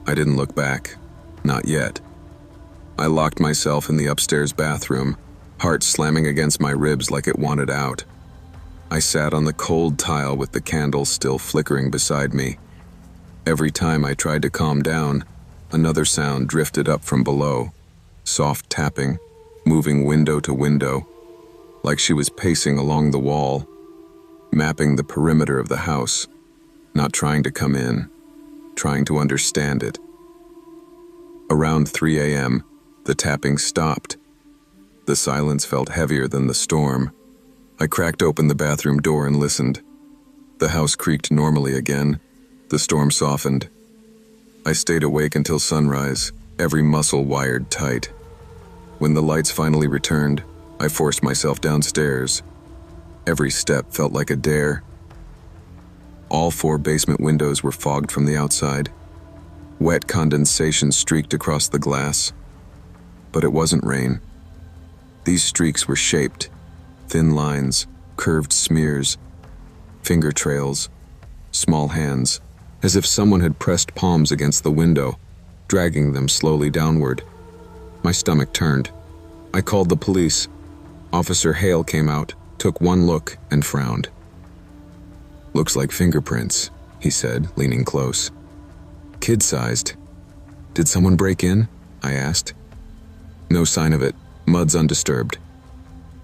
I didn't look back, not yet. I locked myself in the upstairs bathroom, heart slamming against my ribs like it wanted out. I sat on the cold tile with the candle still flickering beside me. Every time I tried to calm down, another sound drifted up from below, soft tapping, moving window to window, like she was pacing along the wall, mapping the perimeter of the house, not trying to come in, trying to understand it. Around 3 a.m., the tapping stopped. The silence felt heavier than the storm. I cracked open the bathroom door and listened. The house creaked normally again. The storm softened. I stayed awake until sunrise, every muscle wired tight. When the lights finally returned, I forced myself downstairs. Every step felt like a dare. All 4 basement windows were fogged from the outside. Wet condensation streaked across the glass. But it wasn't rain. These streaks were shaped, thin lines, curved smears, finger trails, small hands, as if someone had pressed palms against the window, dragging them slowly downward. My stomach turned. I called the police. Officer Hale came out, took one look, and frowned. "Looks like fingerprints," he said, leaning close. "Kid-sized. Did someone break in?" I asked. "No sign of it. Mud's undisturbed."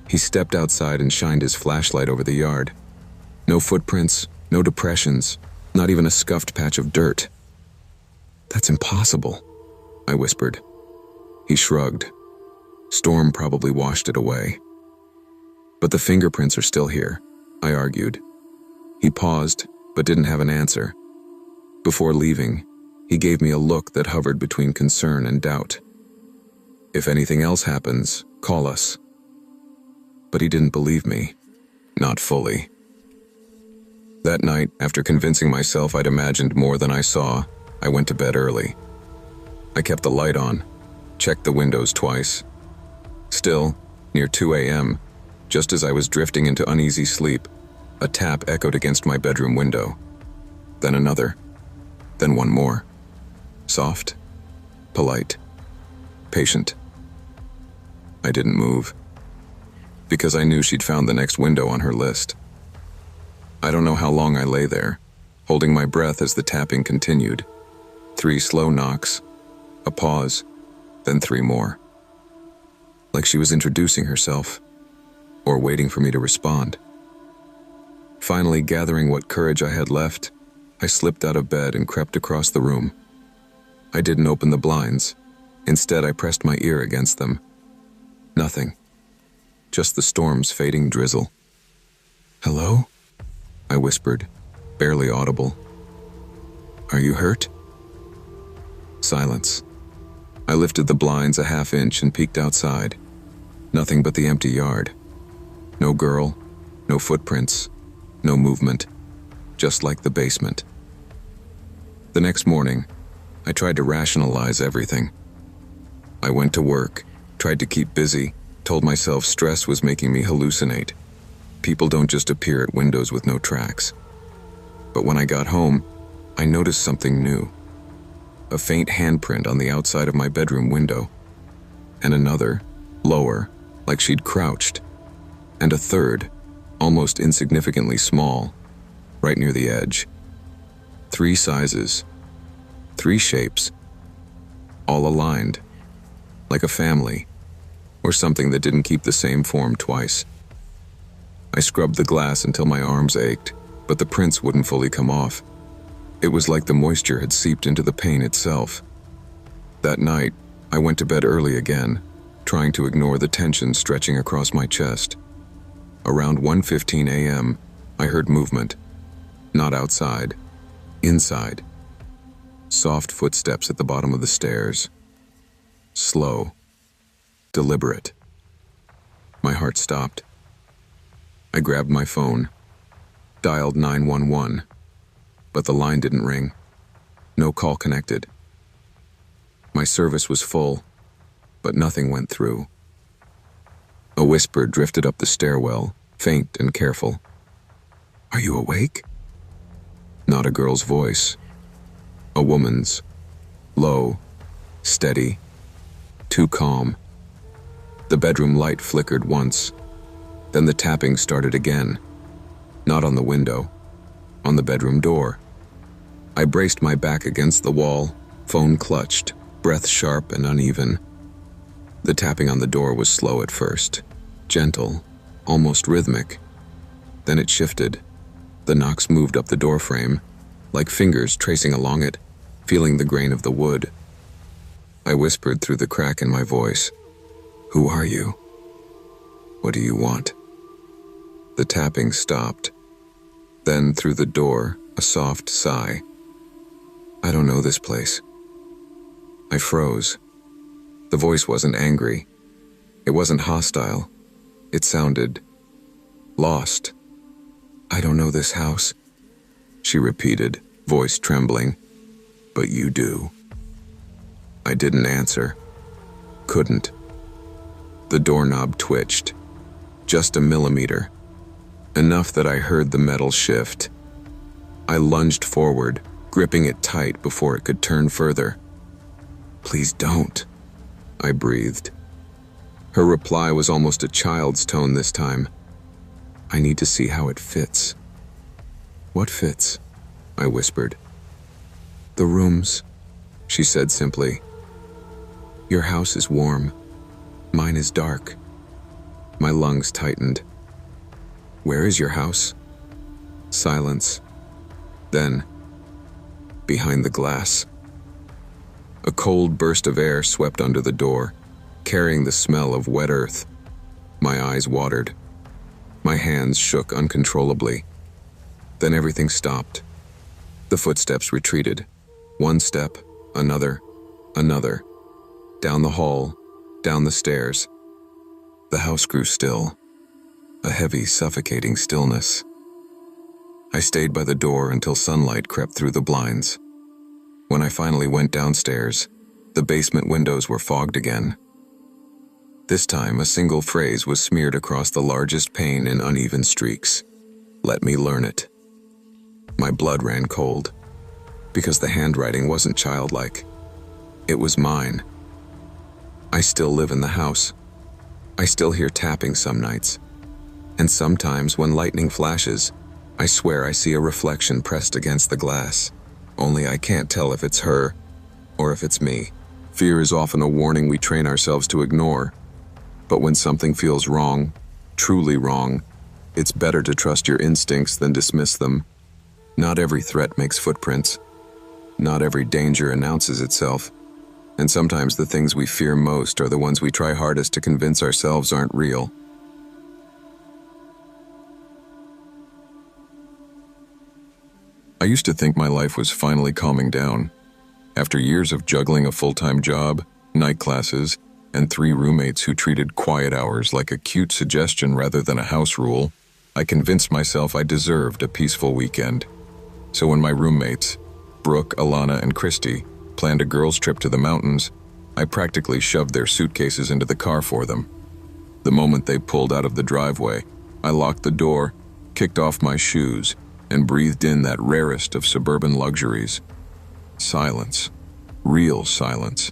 He stepped outside and shined his flashlight over the yard. No footprints, no depressions, not even a scuffed patch of dirt. "That's impossible," I whispered. He shrugged. "Storm probably washed it away." "But the fingerprints are still here," I argued. He paused, but didn't have an answer. Before leaving, he gave me a look that hovered between concern and doubt. "If anything else happens, call us." But he didn't believe me. Not fully. That night, after convincing myself I'd imagined more than I saw, I went to bed early. I kept the light on, checked the windows twice. Still, near 2 a.m., just as I was drifting into uneasy sleep, a tap echoed against my bedroom window. Then another. Then one more. Soft, polite, patient. I didn't move, because I knew she'd found the next window on her list. I don't know how long I lay there, holding my breath as the tapping continued. 3 slow knocks, a pause, then 3 more. Like she was introducing herself, or waiting for me to respond. Finally, gathering what courage I had left, I slipped out of bed and crept across the room. I didn't open the blinds. Instead, I pressed my ear against them. Nothing. Just the storm's fading drizzle. "Hello?" I whispered, barely audible. "Are you hurt?" Silence. I lifted the blinds a half-inch and peeked outside. Nothing but the empty yard. No girl, no footprints, no movement, just like the basement. The next morning, I tried to rationalize everything. I went to work, tried to keep busy, told myself stress was making me hallucinate. People don't just appear at windows with no tracks. But when I got home, I noticed something new. A faint handprint on the outside of my bedroom window, and another, lower, like she'd crouched, and a third, almost insignificantly small, right near the edge. 3 sizes, 3 shapes, all aligned, like a family, or something that didn't keep the same form twice. I scrubbed the glass until my arms ached, but the prints wouldn't fully come off. It was like the moisture had seeped into the pane itself. That night, I went to bed early again, trying to ignore the tension stretching across my chest. Around 1:15 a.m., I heard movement. Not outside, inside. Soft footsteps at the bottom of the stairs. Slow, deliberate. My heart stopped. I grabbed my phone, dialed 911, but the line didn't ring. No call connected. My service was full, but nothing went through. A whisper drifted up the stairwell, faint and careful. "Are you awake?" Not a girl's voice. A woman's. Low, steady, too calm. The bedroom light flickered once. Then the tapping started again. Not on the window, on the bedroom door. I braced my back against the wall, phone clutched, breath sharp and uneven. The tapping on the door was slow at first, gentle, almost rhythmic. Then it shifted. The knocks moved up the doorframe, like fingers tracing along it, feeling the grain of the wood. I whispered through the crack in my voice, "Who are you? What do you want?" The tapping stopped. Then, through the door, a soft sigh. "I don't know this place." I froze. The voice wasn't angry. It wasn't hostile. It sounded lost. "I don't know this house," she repeated, voice trembling. "But you do." I didn't answer. Couldn't. The doorknob twitched. Just a millimeter. Enough that I heard the metal shift. I lunged forward, gripping it tight before it could turn further. "Please don't," I breathed. Her reply was almost a child's tone this time. "I need to see how it fits." "What fits?" I whispered. "The rooms," she said simply. "Your house is warm. Mine is dark." My lungs tightened. "Where is your house?" Silence. Then, behind the glass. A cold burst of air swept under the door, carrying the smell of wet earth. My eyes watered. My hands shook uncontrollably. Then everything stopped. The footsteps retreated. One step, another, another. Down the hall, down the stairs. The house grew still. A heavy, suffocating stillness. I stayed by the door until sunlight crept through the blinds. When I finally went downstairs, the basement windows were fogged again. This time, a single phrase was smeared across the largest pane in uneven streaks. "Let me learn it." My blood ran cold, because the handwriting wasn't childlike. It was mine. I still live in the house. I still hear tapping some nights. And sometimes when lightning flashes, I swear I see a reflection pressed against the glass. Only I can't tell if it's her or if it's me, Fear is often a warning we train ourselves to ignore. But when something feels wrong, truly wrong, it's better to trust your instincts than dismiss them. Not every threat makes footprints. Not every danger announces itself. And sometimes the things we fear most are the ones we try hardest to convince ourselves aren't real. I used to think my life was finally calming down. After years of juggling a full-time job, night classes, and 3 roommates who treated quiet hours like a cute suggestion rather than a house rule, I convinced myself I deserved a peaceful weekend. So when my roommates, Brooke, Alana, and Christy, planned a girls' trip to the mountains, I practically shoved their suitcases into the car for them. The moment they pulled out of the driveway, I locked the door, kicked off my shoes, and breathed in that rarest of suburban luxuries. Silence. Real silence.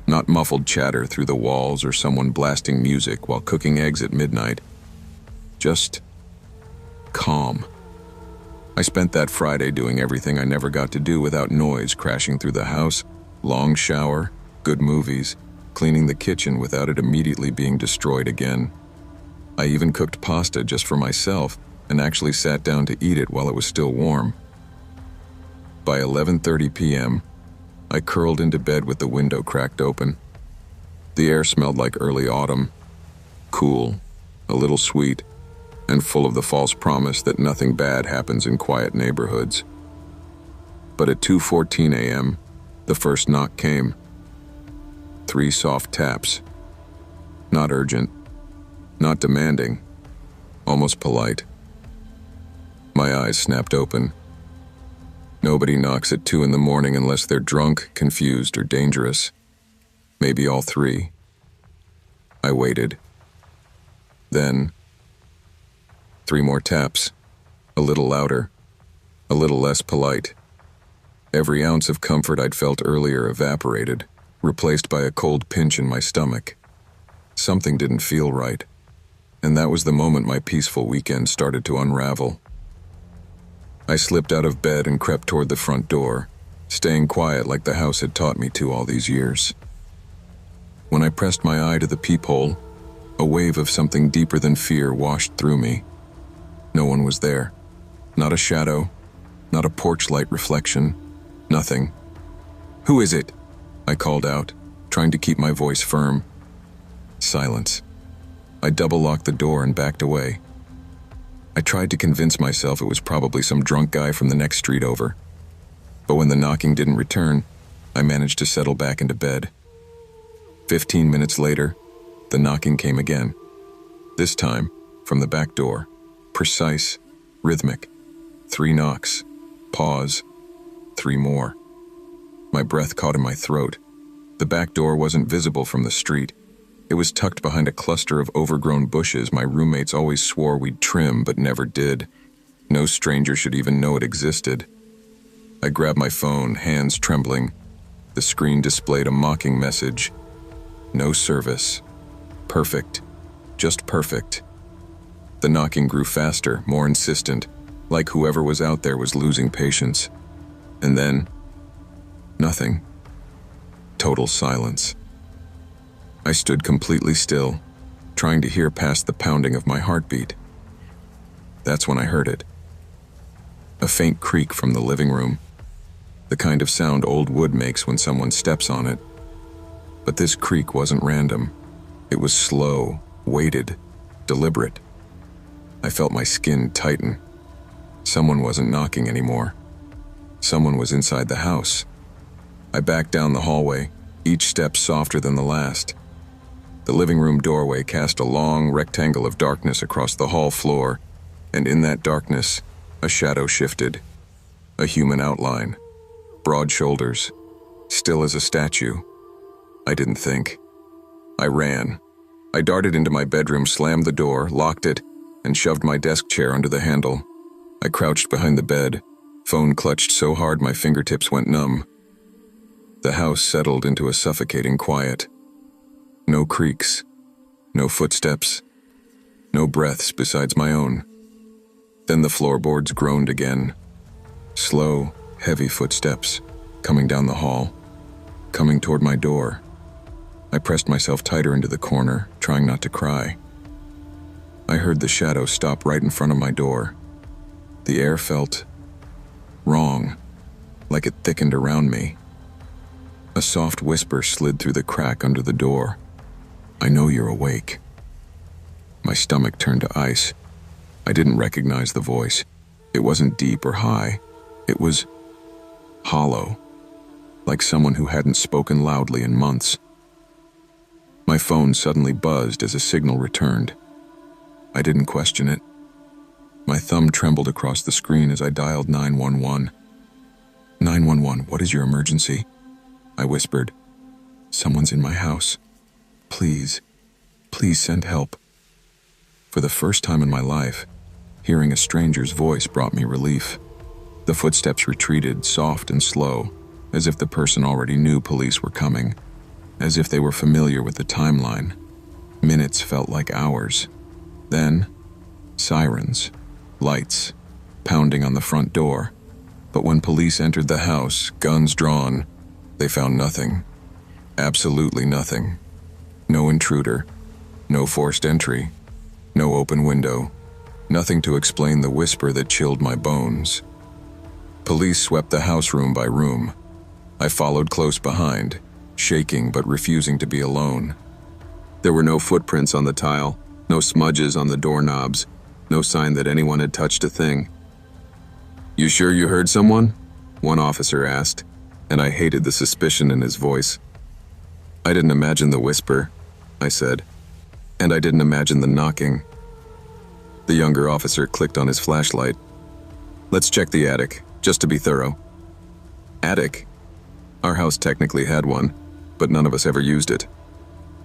Not muffled chatter through the walls or someone blasting music while cooking eggs at midnight. Just calm. I spent that Friday doing everything I never got to do without noise crashing through the house, long shower, good movies, cleaning the kitchen without it immediately being destroyed again. I even cooked pasta just for myself and actually sat down to eat it while it was still warm. By 11:30 p.m., I curled into bed with the window cracked open. The air smelled like early autumn, cool, a little sweet, and full of the false promise that nothing bad happens in quiet neighborhoods. But at 2:14 a.m., the first knock came. 3 soft taps. Not urgent, not demanding, almost polite. My eyes snapped open. Nobody knocks at 2 in the morning unless they're drunk, confused, or dangerous. Maybe all 3. I waited. Then 3 more taps, a little louder, a little less polite. Every ounce of comfort I'd felt earlier evaporated, replaced by a cold pinch in my stomach. Something didn't feel right, and that was the moment my peaceful weekend started to unravel. I slipped out of bed and crept toward the front door, staying quiet like the house had taught me to all these years. When I pressed my eye to the peephole, a wave of something deeper than fear washed through me. No one was there. Not a shadow, not a porch light reflection, nothing. "Who is it?" I called out, trying to keep my voice firm. Silence. I double-locked the door and backed away. I tried to convince myself it was probably some drunk guy from the next street over. But when the knocking didn't return, I managed to settle back into bed. 15 minutes later, the knocking came again. This time, from the back door. Precise, rhythmic. 3 knocks. Pause. 3 more. My breath caught in my throat. The back door wasn't visible from the street. It was tucked behind a cluster of overgrown bushes my roommates always swore we'd trim but never did. No stranger should even know it existed. I grabbed my phone, hands trembling. The screen displayed a mocking message. No service. Perfect. Just perfect. The knocking grew faster, more insistent, like whoever was out there was losing patience. And then, nothing. Total silence. I stood completely still, trying to hear past the pounding of my heartbeat. That's when I heard it. A faint creak from the living room, the kind of sound old wood makes when someone steps on it. But this creak wasn't random. It was slow, weighted, deliberate. I felt my skin tighten. Someone wasn't knocking anymore. Someone was inside the house. I backed down the hallway, each step softer than the last. The living room doorway cast a long rectangle of darkness across the hall floor, and in that darkness, a shadow shifted. A human outline. Broad shoulders. Still as a statue. I didn't think. I ran. I darted into my bedroom, slammed the door, locked it, and shoved my desk chair under the handle. I crouched behind the bed, phone clutched so hard my fingertips went numb. The house settled into a suffocating quiet. No creaks, no footsteps, no breaths besides my own. Then the floorboards groaned again. Slow, heavy footsteps, coming down the hall, coming toward my door. I pressed myself tighter into the corner, trying not to cry. I heard the shadow stop right in front of my door. The air felt wrong, like it thickened around me. A soft whisper slid through the crack under the door. "I know you're awake." My stomach turned to ice. I didn't recognize the voice. It wasn't deep or high. It was hollow, like someone who hadn't spoken loudly in months. My phone suddenly buzzed as a signal returned. I didn't question it. My thumb trembled across the screen as I dialed 911. 911, what is your emergency?" I whispered. "Someone's in my house. Please, please send help." For the first time in my life, hearing a stranger's voice brought me relief. The footsteps retreated, soft and slow, as if the person already knew police were coming, as if they were familiar with the timeline. Minutes felt like hours. Then, sirens, lights, pounding on the front door. But when police entered the house, guns drawn, they found nothing. Absolutely nothing. No intruder, no forced entry, no open window, nothing to explain the whisper that chilled my bones. Police swept the house room by room. I followed close behind, shaking but refusing to be alone. There were no footprints on the tile, no smudges on the doorknobs, no sign that anyone had touched a thing. "You sure you heard someone?" one officer asked, and I hated the suspicion in his voice. "I didn't imagine the whisper," I said, "and I didn't imagine the knocking." The younger officer clicked on his flashlight. "Let's check the attic, just to be thorough." Attic? Our house technically had one, but none of us ever used it.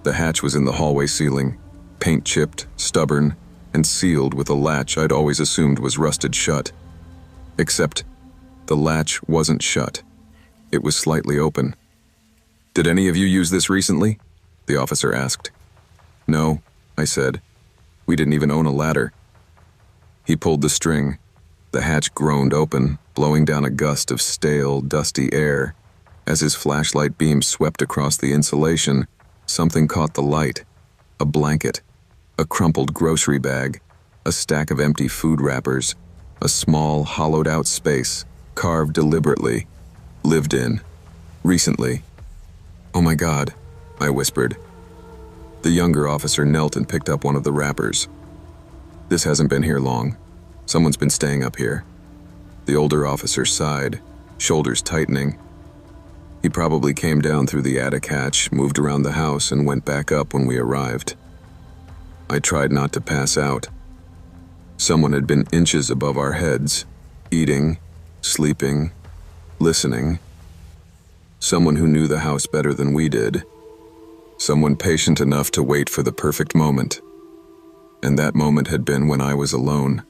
The hatch was in the hallway ceiling, paint-chipped, stubborn, and sealed with a latch I'd always assumed was rusted shut. Except, the latch wasn't shut. It was slightly open. "Did any of you use this recently?" the officer asked. "No," I said. "We didn't even own a ladder." He pulled the string. The hatch groaned open, blowing down a gust of stale, dusty air. As his flashlight beam swept across the insulation, something caught the light. A blanket, a crumpled grocery bag, a stack of empty food wrappers, a small, hollowed-out space, carved deliberately, lived in, recently. "Oh my God," I whispered. The younger officer knelt and picked up one of the wrappers. "This hasn't been here long. Someone's been staying up here." The older officer sighed, shoulders tightening. He probably came down through the attic hatch, moved around the house, and went back up when we arrived. I tried not to pass out. Someone had been inches above our heads, eating, sleeping, listening. Someone who knew the house better than we did. Someone patient enough to wait for the perfect moment. And that moment had been when I was alone.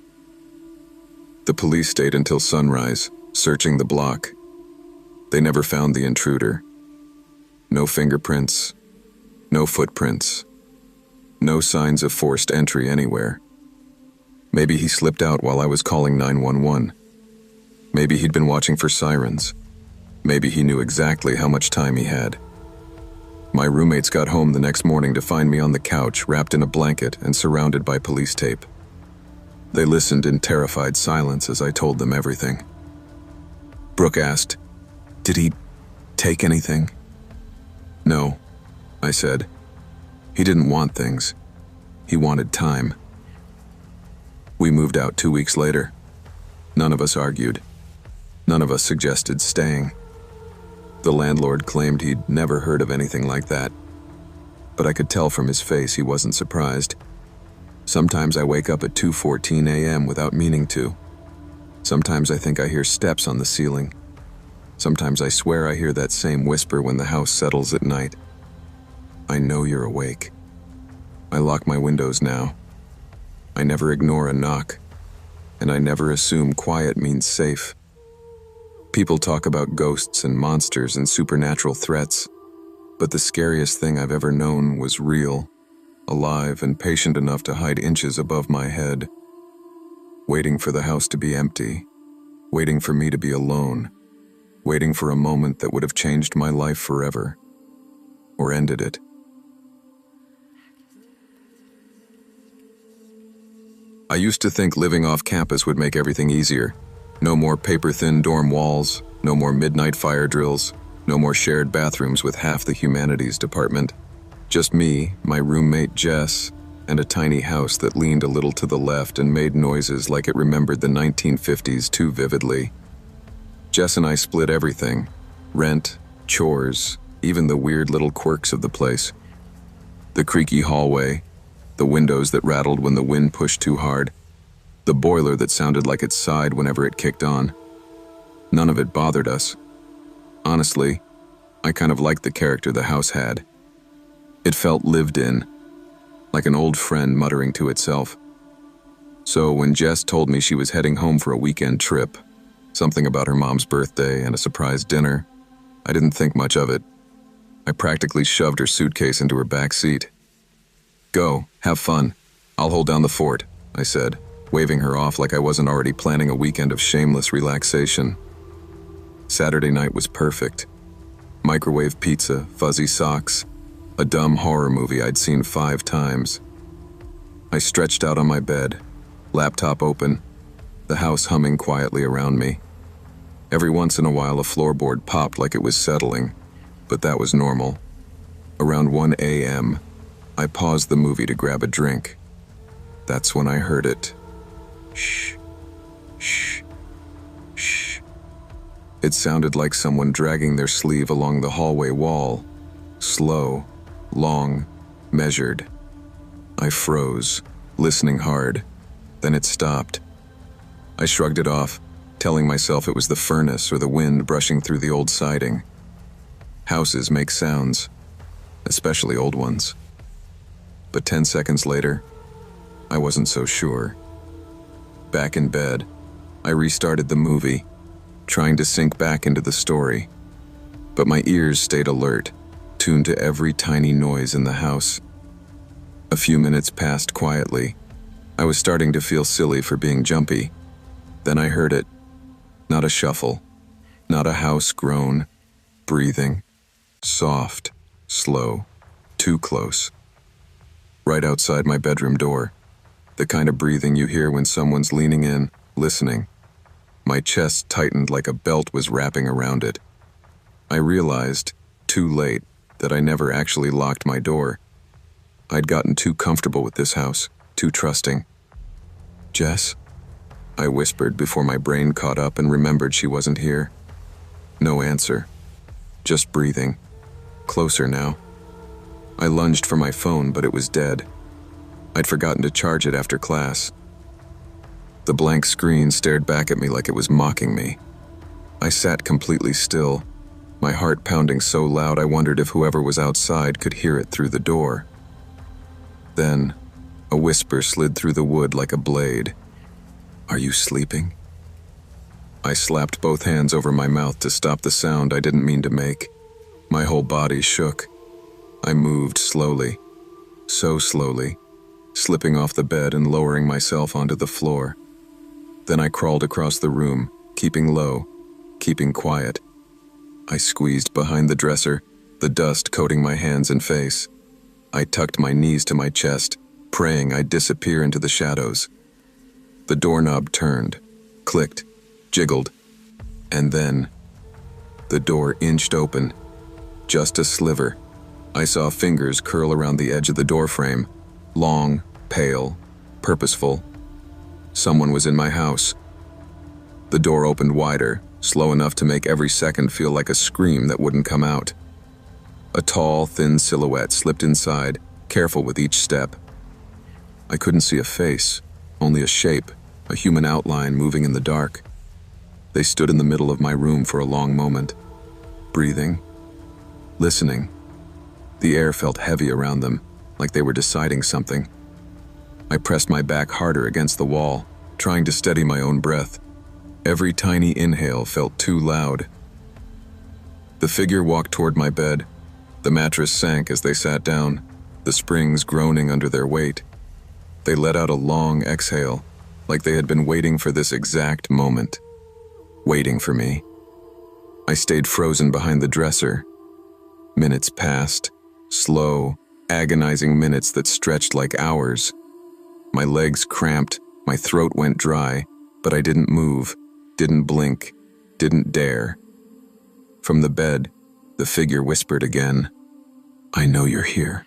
The police stayed until sunrise, searching the block. They never found the intruder. No fingerprints, no footprints, no signs of forced entry anywhere. Maybe he slipped out while I was calling 911. Maybe he'd been watching for sirens. Maybe he knew exactly how much time he had. My roommates got home the next morning to find me on the couch, wrapped in a blanket and surrounded by police tape. They listened in terrified silence as I told them everything. Brooke asked, "Did he take anything?" "No," I said. "He didn't want things. He wanted time." We moved out 2 weeks later. None of us argued. None of us suggested staying. The landlord claimed he'd never heard of anything like that, but I could tell from his face he wasn't surprised. Sometimes I wake up at 2:14 a.m. without meaning to. Sometimes I think I hear steps on the ceiling. Sometimes I swear I hear that same whisper when the house settles at night. I know you're awake. I lock my windows now. I never ignore a knock, and I never assume quiet means safe. People talk about ghosts and monsters and supernatural threats, but the scariest thing I've ever known was real, alive and patient enough to hide inches above my head, waiting for the house to be empty, waiting for me to be alone, waiting for a moment that would have changed my life forever, or ended it. I used to think living off campus would make everything easier. No more paper-thin dorm walls, no more midnight fire drills, no more shared bathrooms with half the humanities department. Just me, my roommate Jess, and a tiny house that leaned a little to the left and made noises like it remembered the 1950s too vividly. Jess and I split everything: rent, chores, even the weird little quirks of the place. The creaky hallway, the windows that rattled when the wind pushed too hard, the boiler that sounded like it sighed whenever it kicked on. None of it bothered us. Honestly, I kind of liked the character the house had. It felt lived in, like an old friend muttering to itself. So when Jess told me she was heading home for a weekend trip, something about her mom's birthday and a surprise dinner, I didn't think much of it. I practically shoved her suitcase into her back seat. "Go, have fun. I'll hold down the fort," I said, waving her off like I wasn't already planning a weekend of shameless relaxation. Saturday night was perfect. Microwave pizza, fuzzy socks, a dumb horror movie I'd seen 5 times. I stretched out on my bed, laptop open, the house humming quietly around me. Every once in a while a floorboard popped like it was settling, but that was normal. Around 1 a.m., I paused the movie to grab a drink. That's when I heard it. Shh, shh, shh. It sounded like someone dragging their sleeve along the hallway wall. Slow, long, measured. I froze, listening hard. Then it stopped. I shrugged it off, telling myself it was the furnace or the wind brushing through the old siding. Houses make sounds, especially old ones. But 10 seconds later, I wasn't so sure. Back in bed, I restarted the movie, trying to sink back into the story. But my ears stayed alert, tuned to every tiny noise in the house. A few minutes passed quietly. I was starting to feel silly for being jumpy. Then I heard it. Not a shuffle, not a house groan, breathing. Soft, slow, too close. Right outside my bedroom door. The kind of breathing you hear when someone's leaning in, listening. My chest tightened like a belt was wrapping around it. I realized, too late, that I never actually locked my door. I'd gotten too comfortable with this house, too trusting. "Jess?" I whispered before my brain caught up and remembered she wasn't here. No answer. Just breathing. Closer now. I lunged for my phone, but it was dead. I'd forgotten to charge it after class. The blank screen stared back at me like it was mocking me. I sat completely still, my heart pounding so loud I wondered if whoever was outside could hear it through the door. Then, a whisper slid through the wood like a blade. "Are you sleeping?" I slapped both hands over my mouth to stop the sound I didn't mean to make. My whole body shook. I moved slowly, so slowly, slipping off the bed and lowering myself onto the floor. Then I crawled across the room, keeping low, keeping quiet. I squeezed behind the dresser, the dust coating my hands and face. I tucked my knees to my chest, praying I'd disappear into the shadows. The doorknob turned, clicked, jiggled, and then the door inched open. Just a sliver. I saw fingers curl around the edge of the doorframe, long, pale, purposeful. Someone was in my house. The door opened wider, slow enough to make every second feel like a scream that wouldn't come out. A tall, thin silhouette slipped inside, careful with each step. I couldn't see a face, only a shape, a human outline moving in the dark. They stood in the middle of my room for a long moment, breathing, listening. The air felt heavy around them, like they were deciding something. I pressed my back harder against the wall, trying to steady my own breath. Every tiny inhale felt too loud. The figure walked toward my bed. The mattress sank as they sat down, the springs groaning under their weight. They let out a long exhale, like they had been waiting for this exact moment. Waiting for me. I stayed frozen behind the dresser. Minutes passed, slow, agonizing minutes that stretched like hours. My legs cramped, my throat went dry, but I didn't move, didn't blink, didn't dare. From the bed, the figure whispered again, "I know you're here."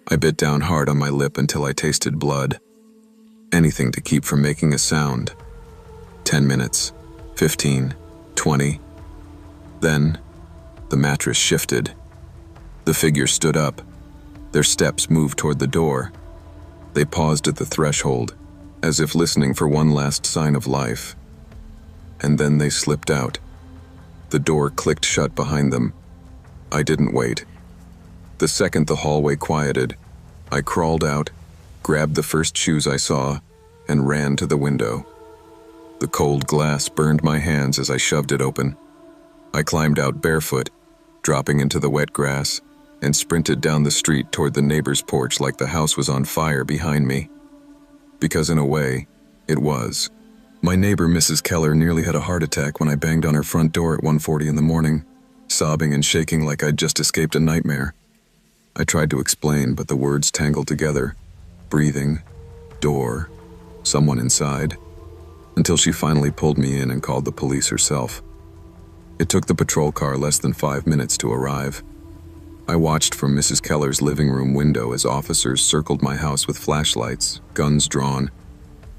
I bit down hard on my lip until I tasted blood. Anything to keep from making a sound. 10 minutes, 15, 20. Then, the mattress shifted. The figure stood up. Their steps moved toward the door. They paused at the threshold, as if listening for one last sign of life. And then they slipped out. The door clicked shut behind them. I didn't wait. The second the hallway quieted, I crawled out, grabbed the first shoes I saw, and ran to the window. The cold glass burned my hands as I shoved it open. I climbed out barefoot, dropping into the wet grass, and sprinted down the street toward the neighbor's porch like the house was on fire behind me. Because in a way, it was. My neighbor, Mrs. Keller, nearly had a heart attack when I banged on her front door at 1:40 in the morning, sobbing and shaking like I'd just escaped a nightmare. I tried to explain, but the words tangled together. Breathing, door, someone inside, until she finally pulled me in and called the police herself. It took the patrol car less than 5 minutes to arrive. I watched from Mrs. Keller's living room window as officers circled my house with flashlights, guns drawn.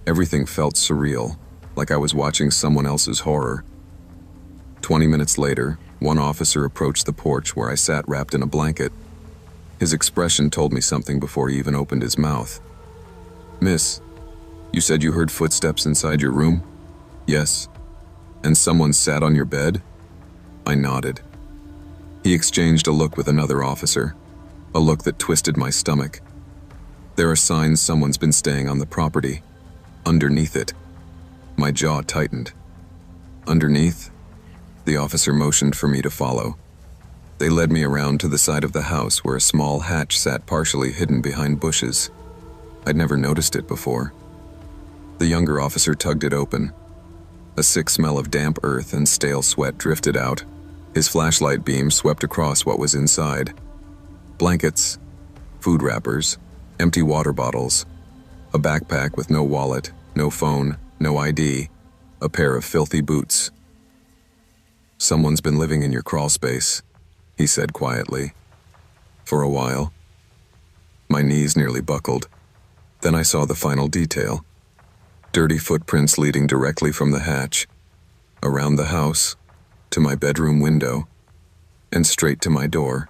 Everything felt surreal, like I was watching someone else's horror. 20 minutes later, one officer approached the porch where I sat wrapped in a blanket. His expression told me something before he even opened his mouth. "Miss, you said you heard footsteps inside your room?" "Yes." "And someone sat on your bed?" I nodded. He exchanged a look with another officer, a look that twisted my stomach. There are signs someone's been staying on the property. Underneath it. My jaw tightened. Underneath? The officer motioned for me to follow. They led me around to the side of the house where a small hatch sat partially hidden behind bushes. I'd never noticed it before. The younger officer tugged it open. A sick smell of damp earth and stale sweat drifted out. His flashlight beam swept across what was inside. Blankets, food wrappers, empty water bottles, a backpack with no wallet, no phone, no ID, a pair of filthy boots. "Someone's been living in your crawl space," he said quietly. "For a while." My knees nearly buckled. Then I saw the final detail. Dirty footprints leading directly from the hatch, around the house, to my bedroom window, and straight to my door.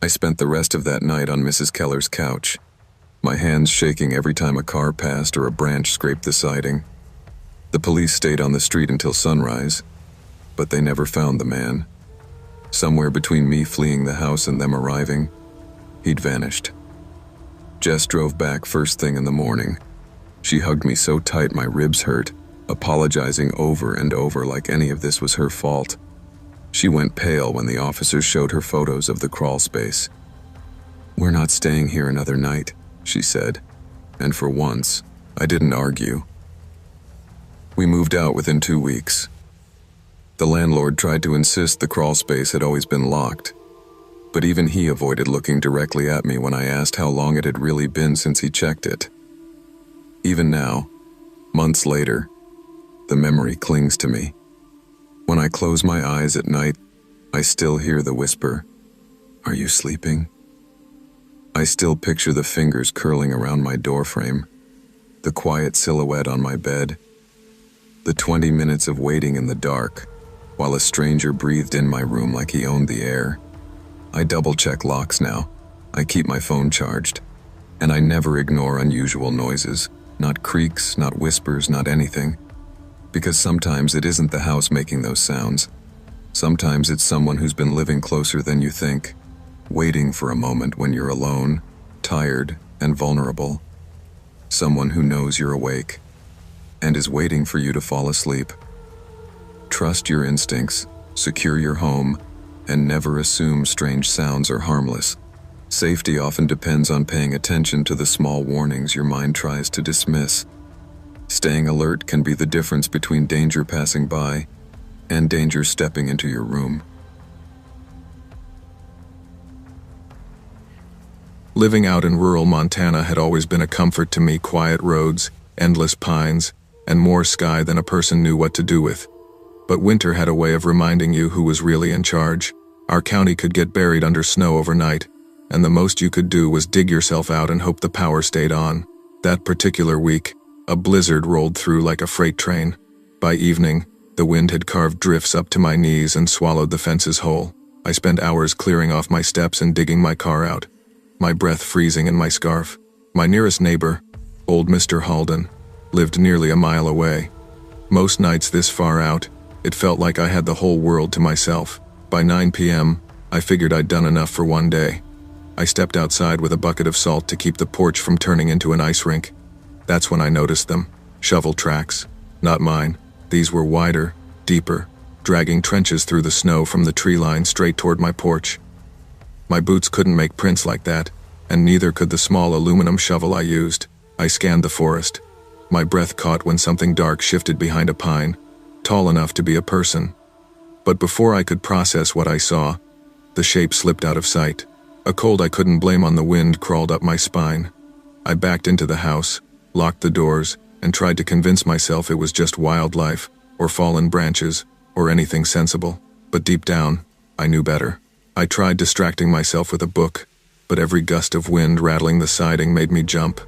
I spent the rest of that night on Mrs. Keller's couch, my hands shaking every time a car passed or a branch scraped the siding. The police stayed on the street until sunrise, but they never found the man. Somewhere between me fleeing the house and them arriving, he'd vanished. Jess drove back first thing in the morning. She hugged me so tight my ribs hurt, apologizing over and over like any of this was her fault. She went pale when the officers showed her photos of the crawl space. "We're not staying here another night," she said, and for once, I didn't argue. We moved out within 2 weeks. The landlord tried to insist the crawl space had always been locked, but even he avoided looking directly at me when I asked how long it had really been since he checked it. Even now, months later, the memory clings to me. When I close my eyes at night, I still hear the whisper, "Are you sleeping?" I still picture the fingers curling around my doorframe, the quiet silhouette on my bed, the 20 minutes of waiting in the dark, while a stranger breathed in my room like he owned the air. I double-check locks now. I keep my phone charged. And I never ignore unusual noises. Not creaks, not whispers, not anything. Because sometimes it isn't the house making those sounds. Sometimes it's someone who's been living closer than you think, waiting for a moment when you're alone, tired, and vulnerable. Someone who knows you're awake, and is waiting for you to fall asleep. Trust your instincts, secure your home, and never assume strange sounds are harmless. Safety often depends on paying attention to the small warnings your mind tries to dismiss. Staying alert can be the difference between danger passing by and danger stepping into your room. Living out in rural Montana had always been a comfort to me. Quiet roads, endless pines, and more sky than a person knew what to do with. But winter had a way of reminding you who was really in charge. Our county could get buried under snow overnight, and the most you could do was dig yourself out and hope the power stayed on. That particular week, a blizzard rolled through like a freight train. By evening, the wind had carved drifts up to my knees and swallowed the fences whole. I spent hours clearing off my steps and digging my car out, my breath freezing in my scarf. My nearest neighbor, old Mr. Halden, lived nearly a mile away. Most nights this far out, it felt like I had the whole world to myself. By 9 p.m., I figured I'd done enough for one day. I stepped outside with a bucket of salt to keep the porch from turning into an ice rink. That's when I noticed them. Shovel tracks. Not mine. These were wider, deeper, dragging trenches through the snow from the tree line straight toward my porch. My boots couldn't make prints like that, and neither could the small aluminum shovel I used. I scanned the forest. My breath caught when something dark shifted behind a pine, tall enough to be a person. But before I could process what I saw, the shape slipped out of sight. A cold I couldn't blame on the wind crawled up my spine. I backed into the house, locked the doors, and tried to convince myself it was just wildlife, or fallen branches, or anything sensible. But deep down, I knew better. I tried distracting myself with a book, but every gust of wind rattling the siding made me jump.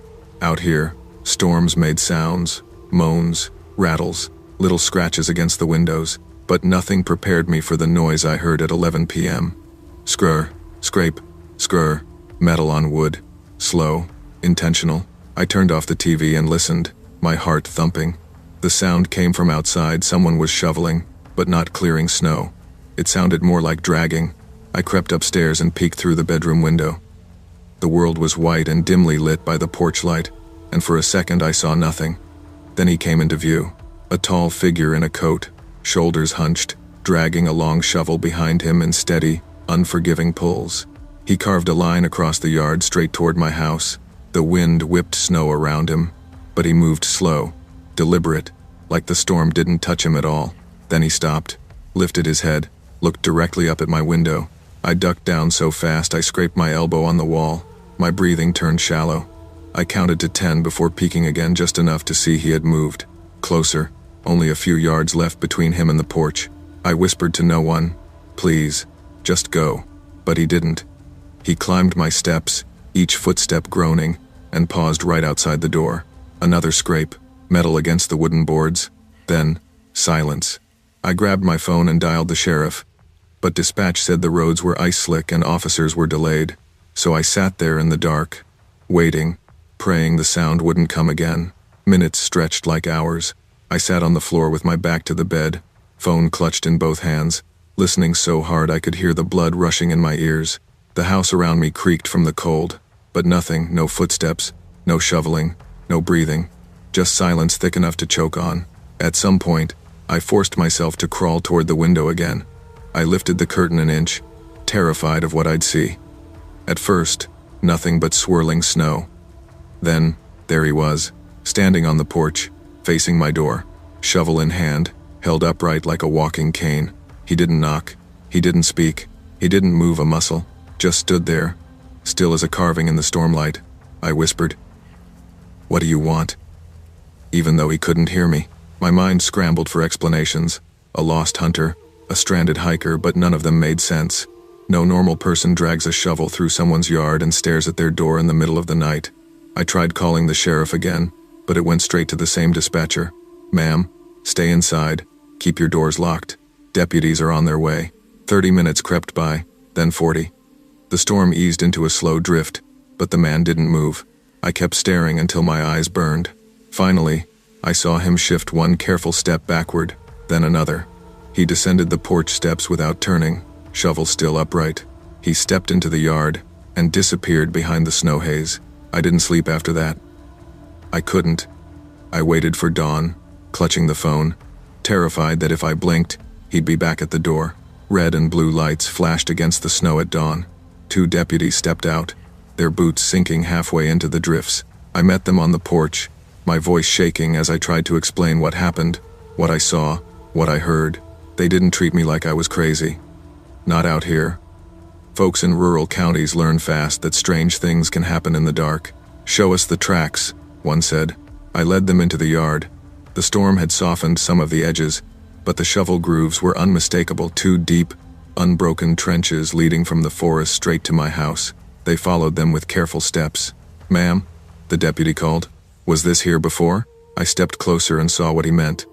Out here, storms made sounds, moans, rattles, little scratches against the windows, but nothing prepared me for the noise I heard at 11 p.m. Scrr, scrape, scrr, metal on wood, slow, intentional. I turned off the TV and listened, my heart thumping. The sound came from outside. Someone was shoveling, but not clearing snow. It sounded more like dragging. I crept upstairs and peeked through the bedroom window. The world was white and dimly lit by the porch light, and for a second I saw nothing. Then he came into view, a tall figure in a coat, shoulders hunched, dragging a long shovel behind him in steady, unforgiving pulls. He carved a line across the yard straight toward my house. The wind whipped snow around him, but he moved slow, deliberate, like the storm didn't touch him at all. Then he stopped, lifted his head, looked directly up at my window. I ducked down so fast I scraped my elbow on the wall. My breathing turned shallow. I counted to 10 before peeking again, just enough to see he had moved. Closer, only a few yards left between him and the porch. I whispered to no one, "Please, just go." But he didn't. He climbed my steps, each footstep groaning, and paused right outside the door. Another scrape, metal against the wooden boards. Then, silence. I grabbed my phone and dialed the sheriff. But dispatch said the roads were ice slick and officers were delayed. So I sat there in the dark, waiting, praying the sound wouldn't come again. Minutes stretched like hours. I sat on the floor with my back to the bed, phone clutched in both hands, listening so hard I could hear the blood rushing in my ears. The house around me creaked from the cold, but nothing, no footsteps, no shoveling, no breathing, just silence thick enough to choke on. At some point, I forced myself to crawl toward the window again. I lifted the curtain an inch, terrified of what I'd see. At first, nothing but swirling snow. Then, there he was, standing on the porch, facing my door, shovel in hand, held upright like a walking cane. He didn't knock, he didn't speak, he didn't move a muscle, just stood there, still as a carving in the stormlight. I whispered, "What do you want?" Even though he couldn't hear me, my mind scrambled for explanations. A lost hunter, a stranded hiker, but none of them made sense. No normal person drags a shovel through someone's yard and stares at their door in the middle of the night. I tried calling the sheriff again, but it went straight to the same dispatcher. "Ma'am, stay inside. Keep your doors locked. Deputies are on their way." 30 minutes crept by, then 40. The storm eased into a slow drift, but the man didn't move. I kept staring until my eyes burned. Finally, I saw him shift one careful step backward, then another. He descended the porch steps without turning, shovel still upright. He stepped into the yard and disappeared behind the snow haze. I didn't sleep after that. I couldn't. I waited for dawn, clutching the phone, terrified that if I blinked, he'd be back at the door. Red and blue lights flashed against the snow at dawn. 2 deputies stepped out, their boots sinking halfway into the drifts. I met them on the porch, my voice shaking as I tried to explain what happened, what I saw, what I heard. They didn't treat me like I was crazy. Not out here. Folks in rural counties learn fast that strange things can happen in the dark. "Show us the tracks," one said. I led them into the yard. The storm had softened some of the edges, but the shovel grooves were unmistakable, 2 deep, unbroken trenches leading from the forest straight to my house. They followed them with careful steps. "Ma'am," the deputy called. "Was this here before?" I stepped closer and saw what he meant.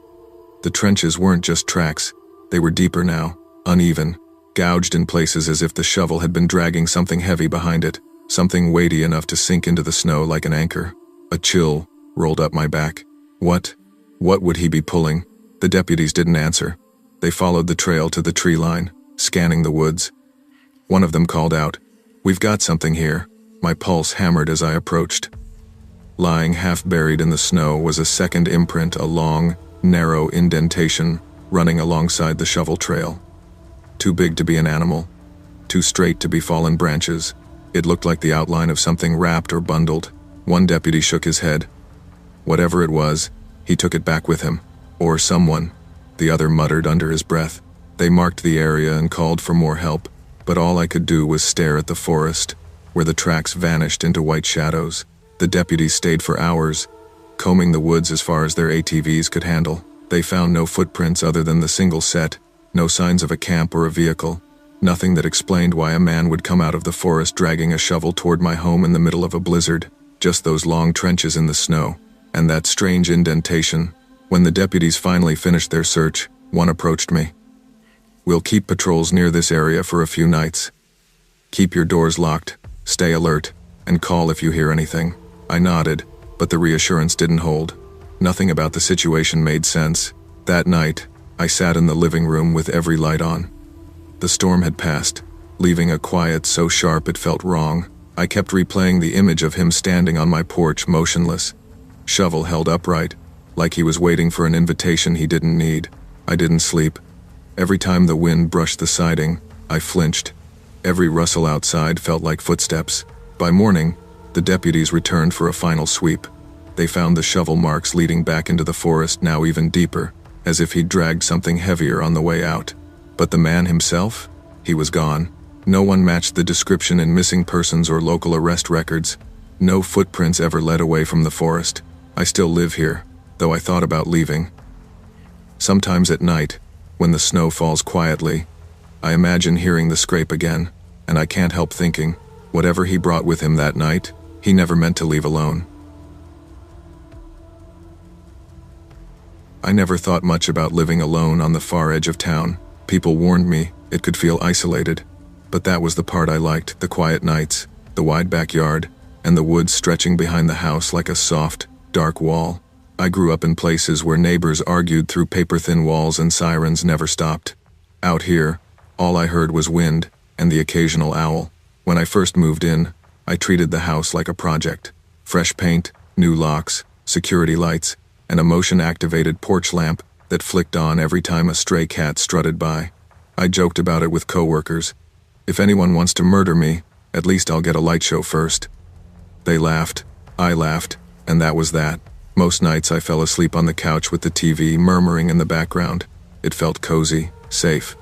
The trenches weren't just tracks. They were deeper now, uneven, gouged in places as if the shovel had been dragging something heavy behind it, something weighty enough to sink into the snow like an anchor. A chill rolled up my back. What would he be pulling? The deputies didn't answer. They followed the trail to the tree line, scanning the woods. One of them called out, "We've got something here." My pulse hammered as I approached. Lying half buried in the snow was a second imprint, a long, narrow indentation running alongside the shovel trail. Too big to be an animal, too straight to be fallen branches. It looked like the outline of something wrapped or bundled. One deputy shook his head. Whatever it was, he took it back with him. Or someone, the other muttered under his breath. They marked the area and called for more help, but all I could do was stare at the forest, where the tracks vanished into white shadows. The deputies stayed for hours, combing the woods as far as their ATVs could handle. They found no footprints other than the single set, no signs of a camp or a vehicle, nothing that explained why a man would come out of the forest dragging a shovel toward my home in the middle of a blizzard. Just those long trenches in the snow, and that strange indentation. When the deputies finally finished their search, one approached me. "We'll keep patrols near this area for a few nights. Keep your doors locked, stay alert, and call if you hear anything." I nodded, but the reassurance didn't hold. Nothing about the situation made sense. That night, I sat in the living room with every light on. The storm had passed, leaving a quiet so sharp it felt wrong. I kept replaying the image of him standing on my porch, motionless, shovel held upright, like he was waiting for an invitation he didn't need. I didn't sleep. Every time the wind brushed the siding, I flinched. Every rustle outside felt like footsteps. By morning, the deputies returned for a final sweep. They found the shovel marks leading back into the forest, now even deeper, as if he'd dragged something heavier on the way out. But the man himself? He was gone. No one matched the description in missing persons or local arrest records. No footprints ever led away from the forest. I still live here, though I thought about leaving. Sometimes at night, when the snow falls quietly, I imagine hearing the scrape again, and I can't help thinking, whatever he brought with him that night, he never meant to leave alone. I never thought much about living alone on the far edge of town. People warned me it could feel isolated, but that was the part I liked, the quiet nights, the wide backyard, and the woods stretching behind the house like a soft, dark wall. I grew up in places where neighbors argued through paper-thin walls and sirens never stopped. Out here, all I heard was wind and the occasional owl. When I first moved in, I treated the house like a project. Fresh paint, new locks, security lights, and a motion-activated porch lamp that flicked on every time a stray cat strutted by. I joked about it with coworkers. If anyone wants to murder me, at least I'll get a light show first. They laughed, I laughed, and that was that. Most nights I fell asleep on the couch with the TV murmuring in the background. It felt cozy, safe.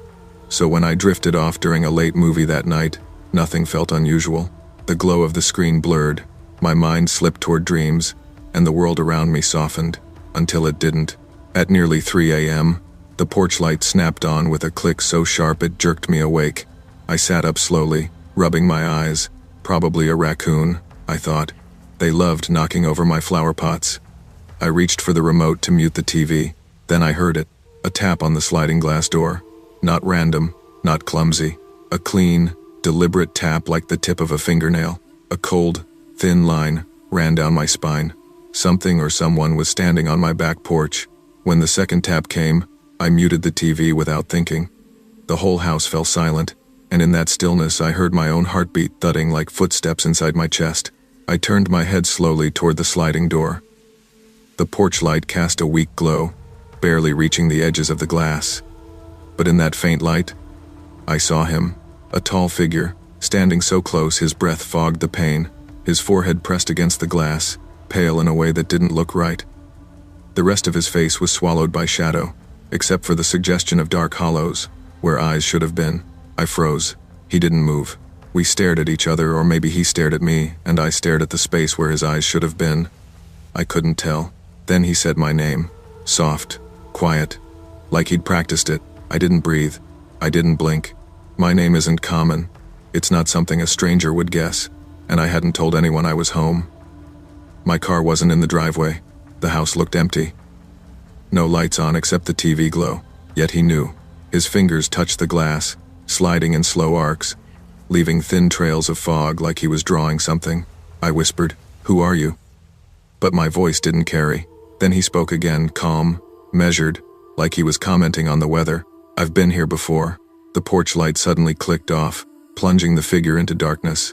So when I drifted off during a late movie that night, nothing felt unusual. The glow of the screen blurred, my mind slipped toward dreams, and the world around me softened, until it didn't. At nearly 3 a.m., the porch light snapped on with a click so sharp it jerked me awake. I sat up slowly, rubbing my eyes. Probably a raccoon, I thought. They loved knocking over my flower pots. I reached for the remote to mute the TV. Then I heard it, a tap on the sliding glass door. Not random, not clumsy. A clean, deliberate tap like the tip of a fingernail. A cold, thin line ran down my spine. Something or someone was standing on my back porch. When the second tap came, I muted the TV without thinking. The whole house fell silent, and in that stillness I heard my own heartbeat thudding like footsteps inside my chest. I turned my head slowly toward the sliding door. The porch light cast a weak glow, barely reaching the edges of the glass. But in that faint light, I saw him, a tall figure, standing so close his breath fogged the pane, his forehead pressed against the glass, pale in a way that didn't look right. The rest of his face was swallowed by shadow, except for the suggestion of dark hollows, where eyes should have been. I froze. He didn't move. We stared at each other, or maybe he stared at me, and I stared at the space where his eyes should have been. I couldn't tell. Then he said my name. Soft. Quiet. Like he'd practiced it. I didn't breathe. I didn't blink. My name isn't common. It's not something a stranger would guess, and I hadn't told anyone I was home. My car wasn't in the driveway. The house looked empty. No lights on except the TV glow. Yet he knew. His fingers touched the glass, sliding in slow arcs, leaving thin trails of fog like he was drawing something. I whispered, "Who are you?" But my voice didn't carry. Then he spoke again, calm, measured, like he was commenting on the weather. "I've been here before." The porch light suddenly clicked off, plunging the figure into darkness.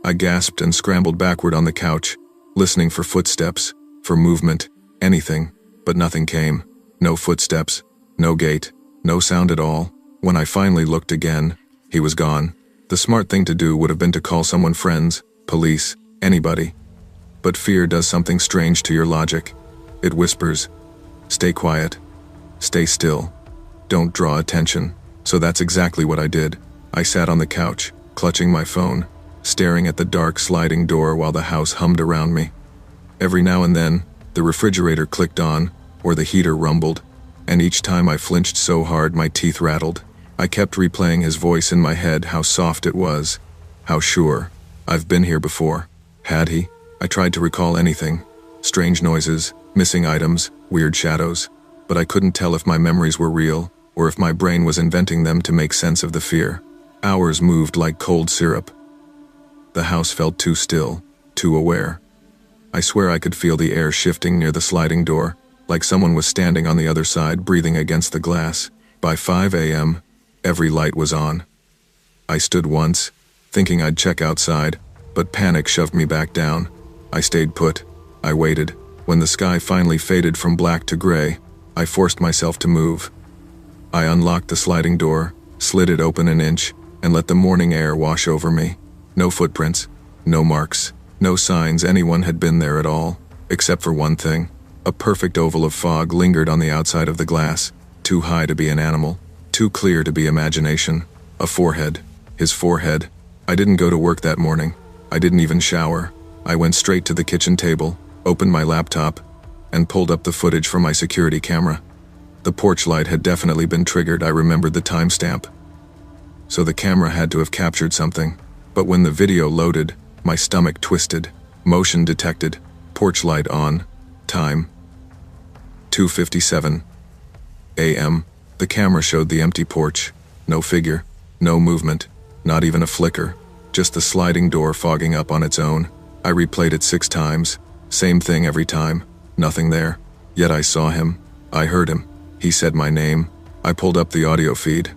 I gasped and scrambled backward on the couch, listening for footsteps, for movement, anything, but nothing came. No footsteps, no gate, no sound at all. When I finally looked again, he was gone. The smart thing to do would have been to call someone, friends, police, anybody. But fear does something strange to your logic. It whispers, "Stay quiet. Stay still. Don't draw attention." So that's exactly what I did. I sat on the couch, clutching my phone, staring at the dark sliding door while the house hummed around me. Every now and then, the refrigerator clicked on, or the heater rumbled, and each time I flinched so hard my teeth rattled. I kept replaying his voice in my head, how soft it was, how sure. I've been here before. Had he? I tried to recall anything. Strange noises, missing items, weird shadows. But I couldn't tell if my memories were real, or if my brain was inventing them to make sense of the fear. Hours moved like cold syrup. The house felt too still, too aware. I swear I could feel the air shifting near the sliding door, like someone was standing on the other side, breathing against the glass. By 5 a.m., every light was on. I stood once, thinking I'd check outside, but panic shoved me back down. I stayed put. I waited. When the sky finally faded from black to gray, I forced myself to move. I unlocked the sliding door, slid it open an inch, and let the morning air wash over me. No footprints, no marks, no signs anyone had been there at all, except for one thing. A perfect oval of fog lingered on the outside of the glass, too high to be an animal, too clear to be imagination. A forehead. His forehead. I didn't go to work that morning. I didn't even shower. I went straight to the kitchen table, opened my laptop, and pulled up the footage from my security camera. The porch light had definitely been triggered. I remembered the timestamp. So the camera had to have captured something. But when the video loaded, my stomach twisted. Motion detected. Porch light on. Time. 2:57 a.m. The camera showed the empty porch. No figure. No movement. Not even a flicker. Just the sliding door fogging up on its own. I replayed it 6 times. Same thing every time. Nothing there. Yet I saw him. I heard him. He said my name. I pulled up the audio feed.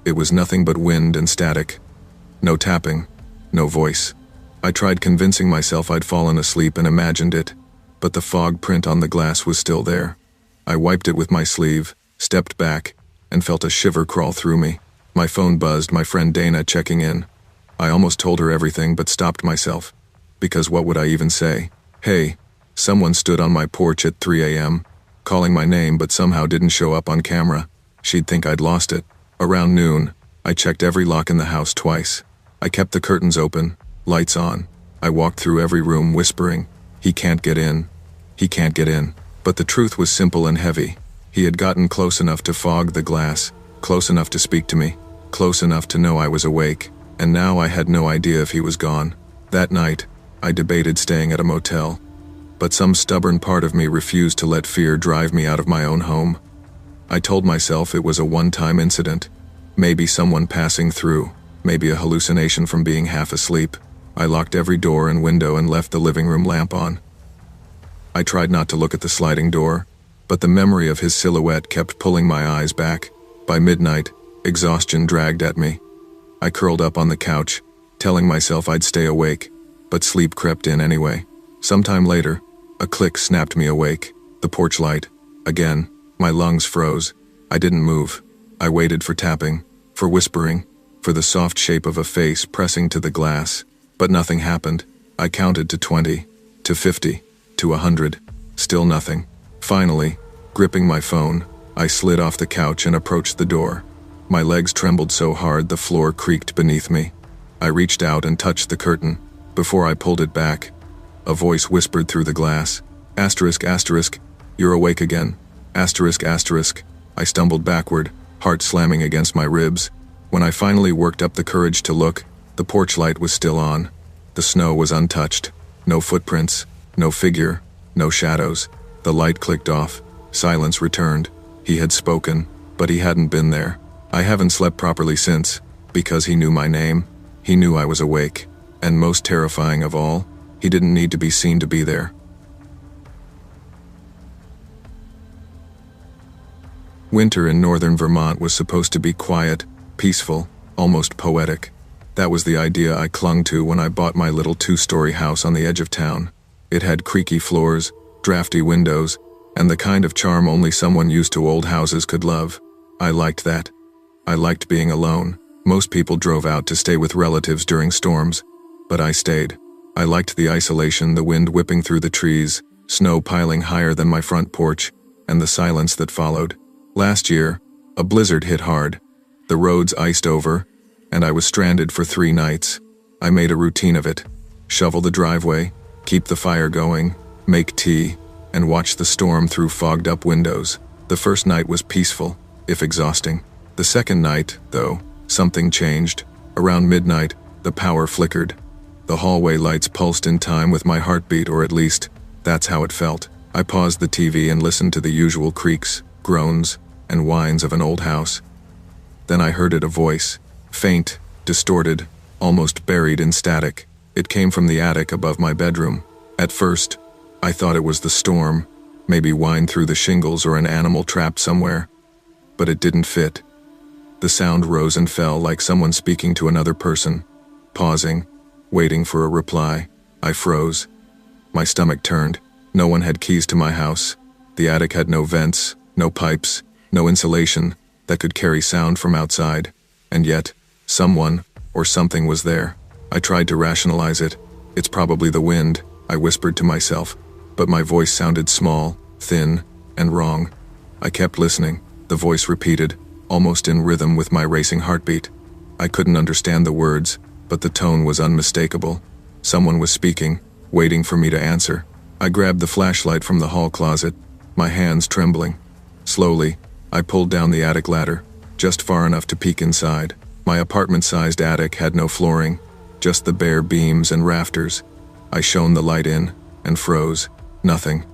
It was nothing but wind and static. No tapping. No voice. I tried convincing myself I'd fallen asleep and imagined it, but the fog print on the glass was still there. I wiped it with my sleeve, stepped back, and felt a shiver crawl through me. My phone buzzed, my friend Dana checking in. I almost told her everything but stopped myself. Because what would I even say? Hey, someone stood on my porch at 3 a.m., calling my name but somehow didn't show up on camera. She'd think I'd lost it. Around noon, I checked every lock in the house twice. I kept the curtains open, lights on. I walked through every room whispering, "He can't get in. He can't get in." But the truth was simple and heavy. He had gotten close enough to fog the glass, close enough to speak to me, close enough to know I was awake, and now I had no idea if he was gone. That night, I debated staying at a motel, but some stubborn part of me refused to let fear drive me out of my own home. I told myself it was a one-time incident, maybe someone passing through, maybe a hallucination from being half asleep. I locked every door and window and left the living room lamp on. I tried not to look at the sliding door, but the memory of his silhouette kept pulling my eyes back. By midnight, exhaustion dragged at me. I curled up on the couch, telling myself I'd stay awake, but sleep crept in anyway. Sometime later, a click snapped me awake. The porch light. Again, my lungs froze. I didn't move. I waited for tapping, for whispering, for the soft shape of a face pressing to the glass. But nothing happened. I counted to 20, to 50, to 100. Still nothing. Finally, gripping my phone, I slid off the couch and approached the door. My legs trembled so hard the floor creaked beneath me. I reached out and touched the curtain. Before I pulled it back, a voice whispered through the glass. Asterisk, asterisk, you're awake again. Asterisk, asterisk. I stumbled backward, heart slamming against my ribs. When I finally worked up the courage to look, the porch light was still on. The snow was untouched. No footprints, no figure, no shadows. The light clicked off. Silence returned. He had spoken, but he hadn't been there. I haven't slept properly since, because he knew my name. He knew I was awake. And most terrifying of all, he didn't need to be seen to be there. Winter in northern Vermont was supposed to be quiet, peaceful, almost poetic. That was the idea I clung to when I bought my little 2-story house on the edge of town. It had creaky floors, drafty windows, and the kind of charm only someone used to old houses could love. I liked that. I liked being alone. Most people drove out to stay with relatives during storms, but I stayed. I liked the isolation, the wind whipping through the trees, snow piling higher than my front porch, and the silence that followed. Last year, a blizzard hit hard. The roads iced over, and I was stranded for 3 nights. I made a routine of it. Shovel the driveway, keep the fire going, make tea, and watch the storm through fogged-up windows. The first night was peaceful, if exhausting. The second night, though, something changed. Around midnight, the power flickered. The hallway lights pulsed in time with my heartbeat, or at least, that's how it felt. I paused the TV and listened to the usual creaks, groans, and whines of an old house. Then I heard it, a voice, faint, distorted, almost buried in static. It came from the attic above my bedroom. At first, I thought it was the storm, maybe whined through the shingles or an animal trapped somewhere. But it didn't fit. The sound rose and fell like someone speaking to another person, pausing, waiting for a reply. I froze. My stomach turned. No one had keys to my house. The attic had no vents, no pipes, no insulation that could carry sound from outside. And yet, someone or something was there. I tried to rationalize it. It's probably the wind, I whispered to myself, but my voice sounded small, thin, and wrong. I kept listening. The voice repeated, almost in rhythm with my racing heartbeat. I couldn't understand the words, but the tone was unmistakable. Someone was speaking, waiting for me to answer. I grabbed the flashlight from the hall closet, my hands trembling. Slowly, I pulled down the attic ladder, just far enough to peek inside. My apartment-sized attic had no flooring, just the bare beams and rafters. I shone the light in, and froze. Nothing.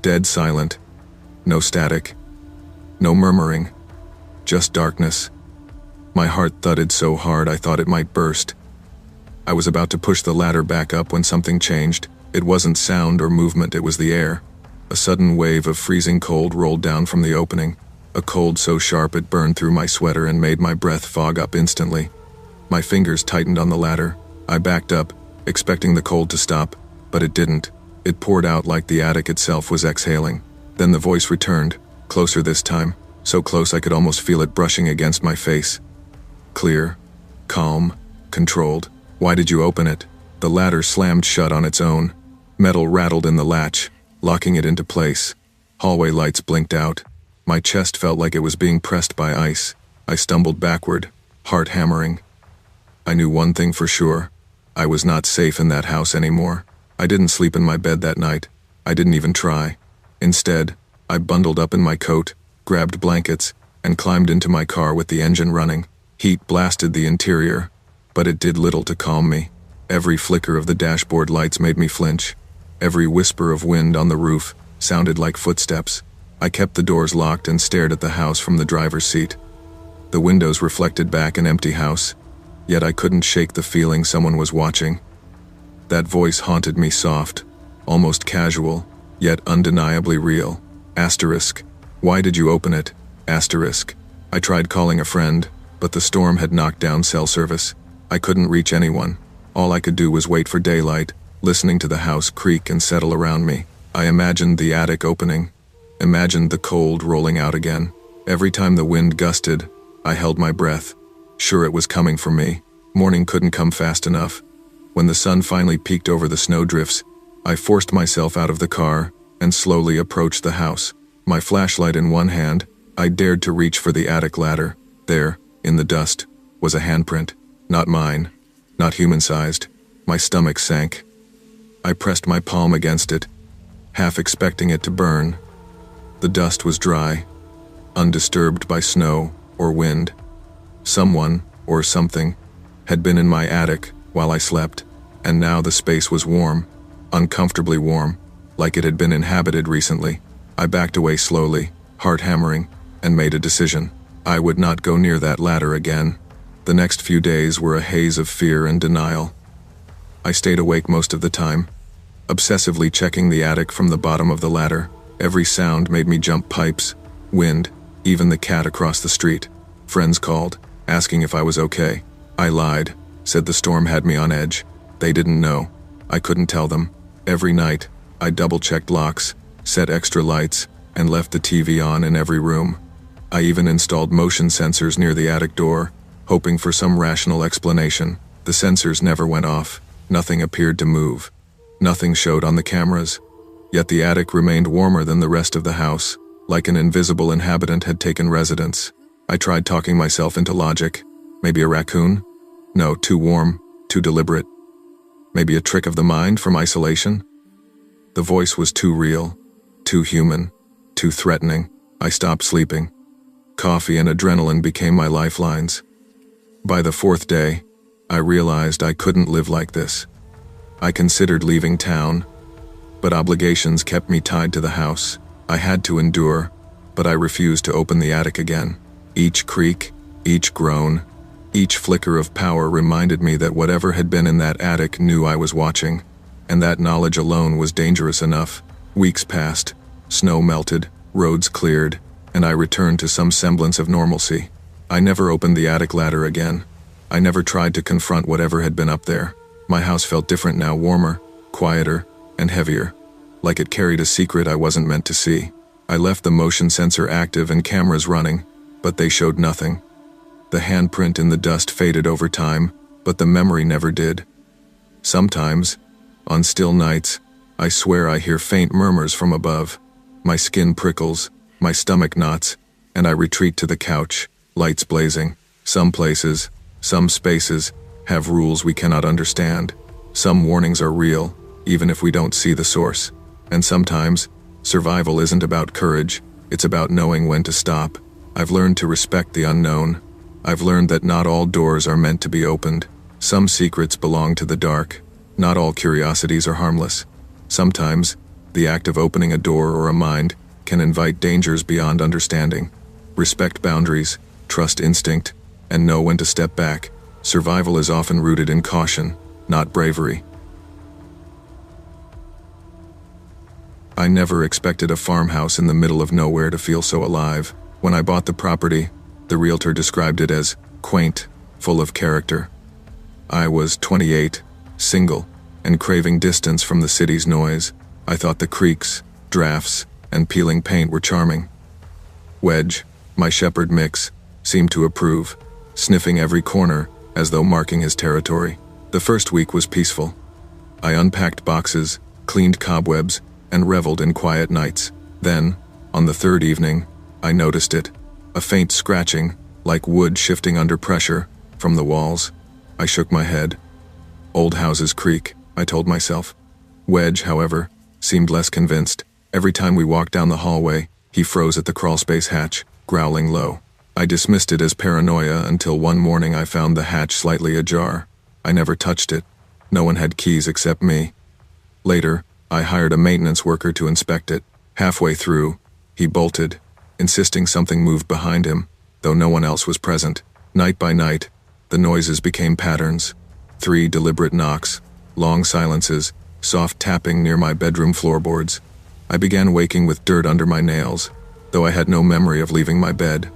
Dead silent. No static. No murmuring. Just darkness. My heart thudded so hard I thought it might burst. I was about to push the ladder back up when something changed. It wasn't sound or movement, it was the air. A sudden wave of freezing cold rolled down from the opening, a cold so sharp it burned through my sweater and made my breath fog up instantly. My fingers tightened on the ladder. I backed up, expecting the cold to stop, but it didn't. It poured out like the attic itself was exhaling. Then the voice returned, closer this time, so close I could almost feel it brushing against my face. Clear, calm, controlled. Why did you open it? The ladder slammed shut on its own. Metal rattled in the latch, locking it into place. Hallway lights blinked out. My chest felt like it was being pressed by ice. I stumbled backward, heart hammering. I knew one thing for sure. I was not safe in that house anymore. I didn't sleep in my bed that night. I didn't even try. Instead, I bundled up in my coat, grabbed blankets, and climbed into my car with the engine running. Heat blasted the interior, but it did little to calm me. Every flicker of the dashboard lights made me flinch. Every whisper of wind on the roof sounded like footsteps. I kept the doors locked and stared at the house from the driver's seat. The windows reflected back an empty house, yet I couldn't shake the feeling someone was watching. That voice haunted me, soft, almost casual, yet undeniably real. Asterisk. Why did you open it? Asterisk. I tried calling a friend, but the storm had knocked down cell service. I couldn't reach anyone. All I could do was wait for daylight, listening to the house creak and settle around me. I imagined the attic opening, imagined the cold rolling out again. Every time the wind gusted, I held my breath, sure it was coming for me. Morning couldn't come fast enough. When the sun finally peeked over the snowdrifts, I forced myself out of the car and slowly approached the house, my flashlight in one hand, I dared to reach for the attic ladder. There, in the dust, was a handprint. Not mine, not human-sized. My stomach sank. I pressed my palm against it, half expecting it to burn. The dust was dry, undisturbed by snow or wind. Someone, or something, had been in my attic while I slept, and now the space was warm, uncomfortably warm, like it had been inhabited recently. I backed away slowly, heart hammering, and made a decision. I would not go near that ladder again. The next few days were a haze of fear and denial. I stayed awake most of the time, obsessively checking the attic from the bottom of the ladder. Every sound made me jump pipes, wind, even the cat across the street. Friends called, asking if I was okay. I lied, said the storm had me on edge. They didn't know. I couldn't tell them. Every night, I double-checked locks, set extra lights, and left the TV on in every room. I even installed motion sensors near the attic door, hoping for some rational explanation. The sensors never went off. Nothing appeared to move. Nothing showed on the cameras. Yet the attic remained warmer than the rest of the house, like an invisible inhabitant had taken residence. I tried talking myself into logic. Maybe a raccoon? No, too warm, too deliberate. Maybe a trick of the mind from isolation? The voice was too real, too human, too threatening. I stopped sleeping. Coffee and adrenaline became my lifelines. By the fourth day, I realized I couldn't live like this. I considered leaving town, but obligations kept me tied to the house. I had to endure, but I refused to open the attic again. Each creak, each groan, each flicker of power reminded me that whatever had been in that attic knew I was watching, and that knowledge alone was dangerous enough. Weeks passed, snow melted, roads cleared, and I returned to some semblance of normalcy. I never opened the attic ladder again. I never tried to confront whatever had been up there. My house felt different now, warmer, quieter, and heavier, like it carried a secret I wasn't meant to see. I left the motion sensor active and cameras running, but they showed nothing. The handprint in the dust faded over time, but the memory never did. Sometimes, on still nights, I swear I hear faint murmurs from above. My skin prickles, my stomach knots, and I retreat to the couch, lights blazing. Some places, some spaces, have rules we cannot understand. Some warnings are real, even if we don't see the source. And sometimes, survival isn't about courage, it's about knowing when to stop. I've learned to respect the unknown. I've learned that not all doors are meant to be opened. Some secrets belong to the dark. Not all curiosities are harmless. Sometimes, the act of opening a door or a mind can invite dangers beyond understanding. Respect boundaries, trust instinct, and know when to step back. Survival is often rooted in caution, not bravery. I never expected a farmhouse in the middle of nowhere to feel so alive. When I bought the property, the realtor described it as quaint, full of character. I was 28, single, and craving distance from the city's noise. I thought the creaks, drafts, and peeling paint were charming. Wedge, my shepherd mix, seemed to approve, sniffing every corner as though marking his territory. The first week was peaceful. I unpacked boxes, cleaned cobwebs, and reveled in quiet nights. Then, on the third evening, I noticed it, a faint scratching, like wood shifting under pressure, from the walls. I shook my head. Old houses creak, I told myself. Wedge, however, seemed less convinced. Every time we walked down the hallway, he froze at the crawlspace hatch, growling low. I dismissed it as paranoia until one morning I found the hatch slightly ajar. I never touched it. No one had keys except me. Later, I hired a maintenance worker to inspect it. Halfway through, he bolted, insisting something moved behind him, though no one else was present. Night by night, the noises became patterns. 3 deliberate knocks, long silences, soft tapping near my bedroom floorboards. I began waking with dirt under my nails, though I had no memory of leaving my bed.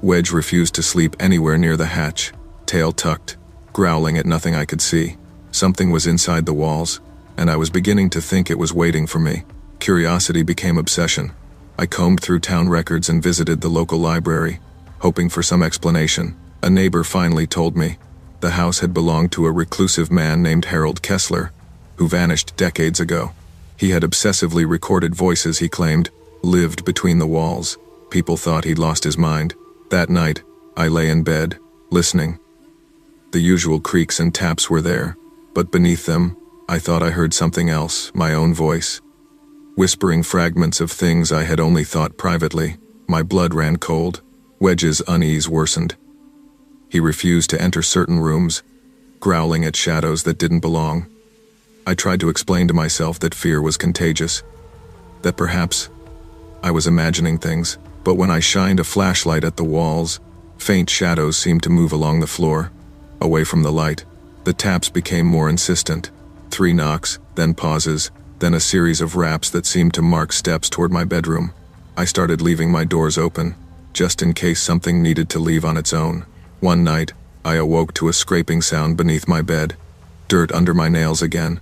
Wedge refused to sleep anywhere near the hatch, tail tucked, growling at nothing I could see. Something was inside the walls, and I was beginning to think it was waiting for me. Curiosity became obsession. I combed through town records and visited the local library, hoping for some explanation. A neighbor finally told me the house had belonged to a reclusive man named Harold Kessler, who vanished decades ago. He had obsessively recorded voices he claimed lived between the walls, People thought he'd lost his mind. That night, I lay in bed, listening. The usual creaks and taps were there, but beneath them, I thought I heard something else, my own voice. Whispering fragments of things I had only thought privately. My blood ran cold. Wedge's unease worsened. He refused to enter certain rooms, growling at shadows that didn't belong. I tried to explain to myself that fear was contagious, that perhaps I was imagining things, but when I shined a flashlight at the walls, faint shadows seemed to move along the floor, away from the light. The taps became more insistent. 3 knocks, then pauses, then a series of raps that seemed to mark steps toward my bedroom. I started leaving my doors open, just in case something needed to leave on its own. One night, I awoke to a scraping sound beneath my bed. Dirt under my nails again.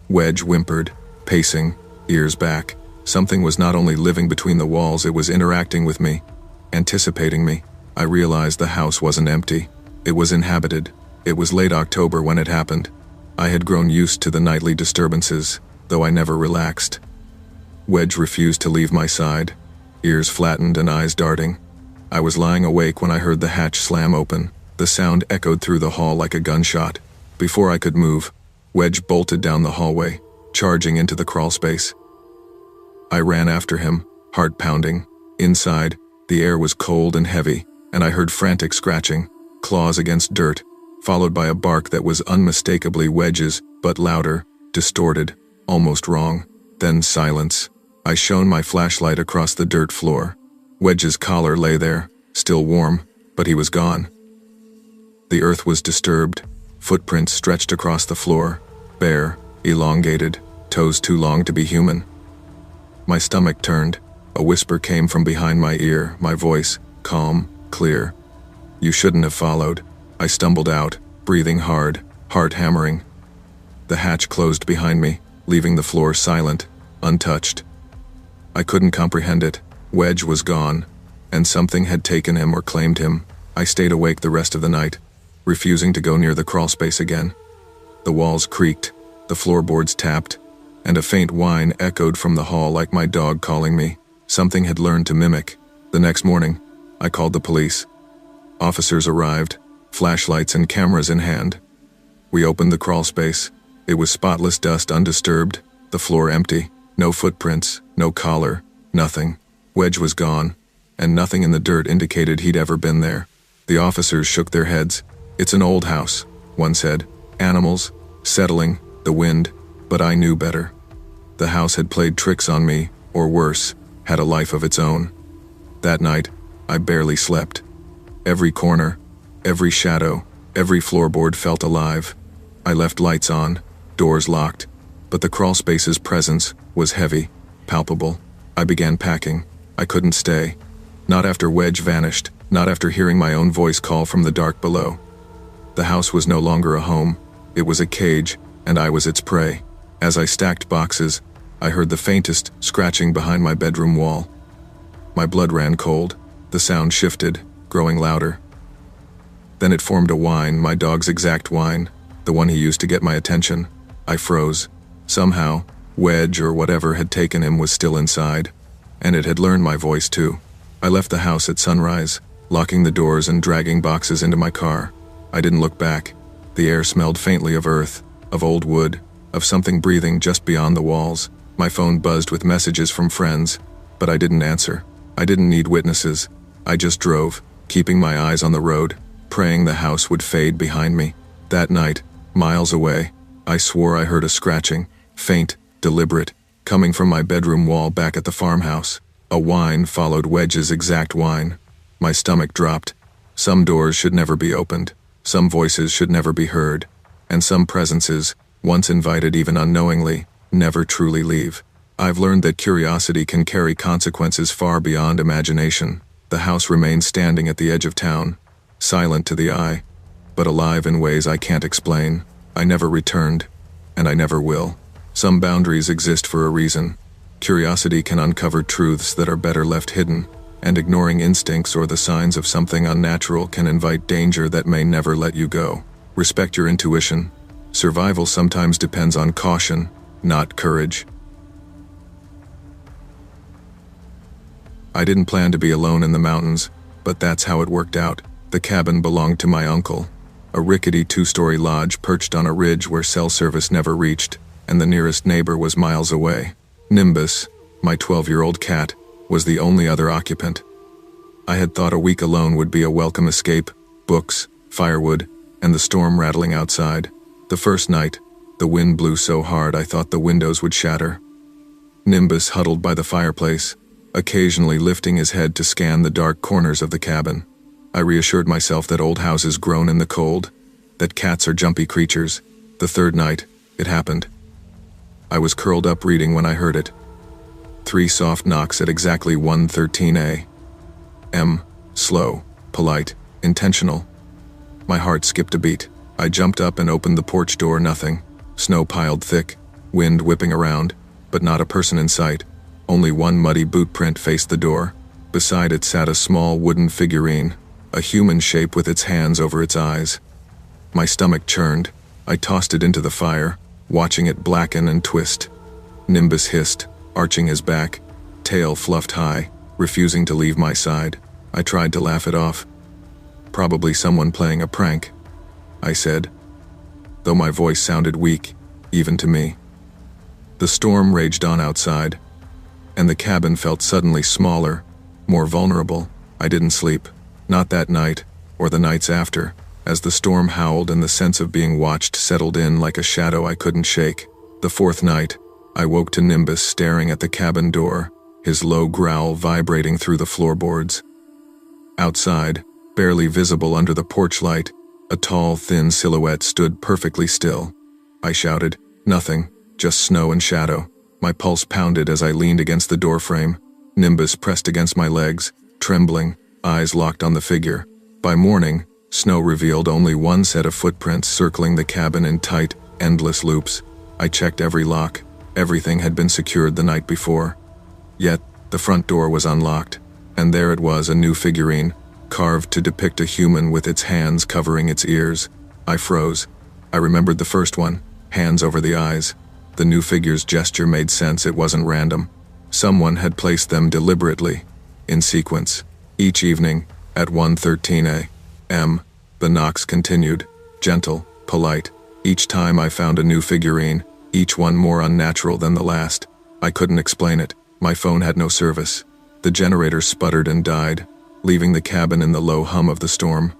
Wedge whimpered, pacing, ears back. Something was not only living between the walls, it was interacting with me, anticipating me. I realized the house wasn't empty. It was inhabited. It was late October when it happened. I had grown used to the nightly disturbances, though I never relaxed. Wedge refused to leave my side, ears flattened and eyes darting. I was lying awake when I heard the hatch slam open. The sound echoed through the hall like a gunshot. Before I could move, Wedge bolted down the hallway, charging into the crawlspace. I ran after him, heart pounding. Inside, the air was cold and heavy, and I heard frantic scratching, claws against dirt, followed by a bark that was unmistakably Wedge's, but louder, distorted, almost wrong. Then silence. I shone my flashlight across the dirt floor. Wedge's collar lay there, still warm, but he was gone. The earth was disturbed. Footprints stretched across the floor, bare, elongated, toes too long to be human. My stomach turned. A whisper came from behind my ear, my voice, calm, clear. "You shouldn't have followed." I stumbled out, breathing hard, heart hammering. The hatch closed behind me, leaving the floor silent, untouched. I couldn't comprehend it. Wedge was gone, and something had taken him or claimed him. I stayed awake the rest of the night, refusing to go near the crawlspace again. The walls creaked, the floorboards tapped, and a faint whine echoed from the hall like my dog calling me. Something had learned to mimic. The next morning, I called the police. Officers arrived, flashlights and cameras in hand. We opened the crawlspace. It was spotless dust, undisturbed, the floor empty, no footprints, no collar, nothing. Wedge was gone, and nothing in the dirt indicated he'd ever been there. The officers shook their heads. "It's an old house," one said. "Animals, settling, the wind," but I knew better. The house had played tricks on me, or worse, had a life of its own. That night, I barely slept. Every corner, every shadow, every floorboard felt alive. I left lights on, doors locked, but the crawlspace's presence was heavy, palpable. I began packing. I couldn't stay. Not after Wedge vanished, not after hearing my own voice call from the dark below. The house was no longer a home. It was a cage, and I was its prey. As I stacked boxes, I heard the faintest scratching behind my bedroom wall. My blood ran cold. The sound shifted, growing louder. Then it formed a whine, my dog's exact whine, the one he used to get my attention. I froze. Somehow, Wedge or whatever had taken him was still inside, and it had learned my voice too. I left the house at sunrise, locking the doors and dragging boxes into my car. I didn't look back. The air smelled faintly of earth, of old wood, of something breathing just beyond the walls. My phone buzzed with messages from friends, but I didn't answer. I didn't need witnesses. I just drove, keeping my eyes on the road, praying the house would fade behind me. That night, miles away, I swore I heard a scratching, faint, deliberate, coming from my bedroom wall back at the farmhouse. A whine followed Wedge's exact whine. My stomach dropped. Some doors should never be opened. Some voices should never be heard. And some presences, once invited even unknowingly, never truly leave. I've learned that curiosity can carry consequences far beyond imagination. The house remained standing at the edge of town, silent to the eye, but alive in ways I can't explain. I never returned, and I never will. Some boundaries exist for a reason. Curiosity can uncover truths that are better left hidden, and ignoring instincts or the signs of something unnatural can invite danger that may never let you go. Respect your intuition. Survival sometimes depends on caution, not courage. I didn't plan to be alone in the mountains, but that's how it worked out. The cabin belonged to my uncle, a rickety two-story lodge perched on a ridge where cell service never reached, and the nearest neighbor was miles away. Nimbus, my 12-year-old cat, was the only other occupant. I had thought a week alone would be a welcome escape, books, firewood, and the storm rattling outside. The first night, the wind blew so hard I thought the windows would shatter. Nimbus huddled by the fireplace, occasionally lifting his head to scan the dark corners of the cabin. I reassured myself that old houses groan in the cold, that cats are jumpy creatures. The third night, it happened. I was curled up reading when I heard it. 3 soft knocks at exactly 1:13 a.m. Slow, polite, intentional. My heart skipped a beat. I jumped up and opened the porch door. Nothing. Snow piled thick, wind whipping around, but not a person in sight. Only one muddy boot print faced the door. Beside it sat a small wooden figurine, a human shape with its hands over its eyes. My stomach churned. I tossed it into the fire, watching it blacken and twist. Nimbus hissed, arching his back, tail fluffed high, refusing to leave my side. I tried to laugh it off. Probably someone playing a prank, I said, though my voice sounded weak, even to me. The storm raged on outside, and the cabin felt suddenly smaller, more vulnerable. I didn't sleep, not that night, or the nights after, as the storm howled and the sense of being watched settled in like a shadow I couldn't shake. The fourth night, I woke to Nimbus staring at the cabin door, his low growl vibrating through the floorboards. Outside, barely visible under the porch light, a tall, thin silhouette stood perfectly still. I shouted, "Nothing, just snow and shadow." My pulse pounded as I leaned against the doorframe. Nimbus pressed against my legs, trembling, eyes locked on the figure. By morning, snow revealed only one set of footprints circling the cabin in tight, endless loops. I checked every lock. Everything had been secured the night before. Yet, the front door was unlocked, and there it was, a new figurine, carved to depict a human with its hands covering its ears. I froze. I remembered the first one, hands over the eyes. The new figure's gesture made sense. It wasn't random. Someone had placed them deliberately, in sequence. Each evening, at 1:13 a.m., the knocks continued, gentle, polite. Each time I found a new figurine, each one more unnatural than the last. I couldn't explain it. My phone had no service. The generator sputtered and died, leaving the cabin in the low hum of the storm.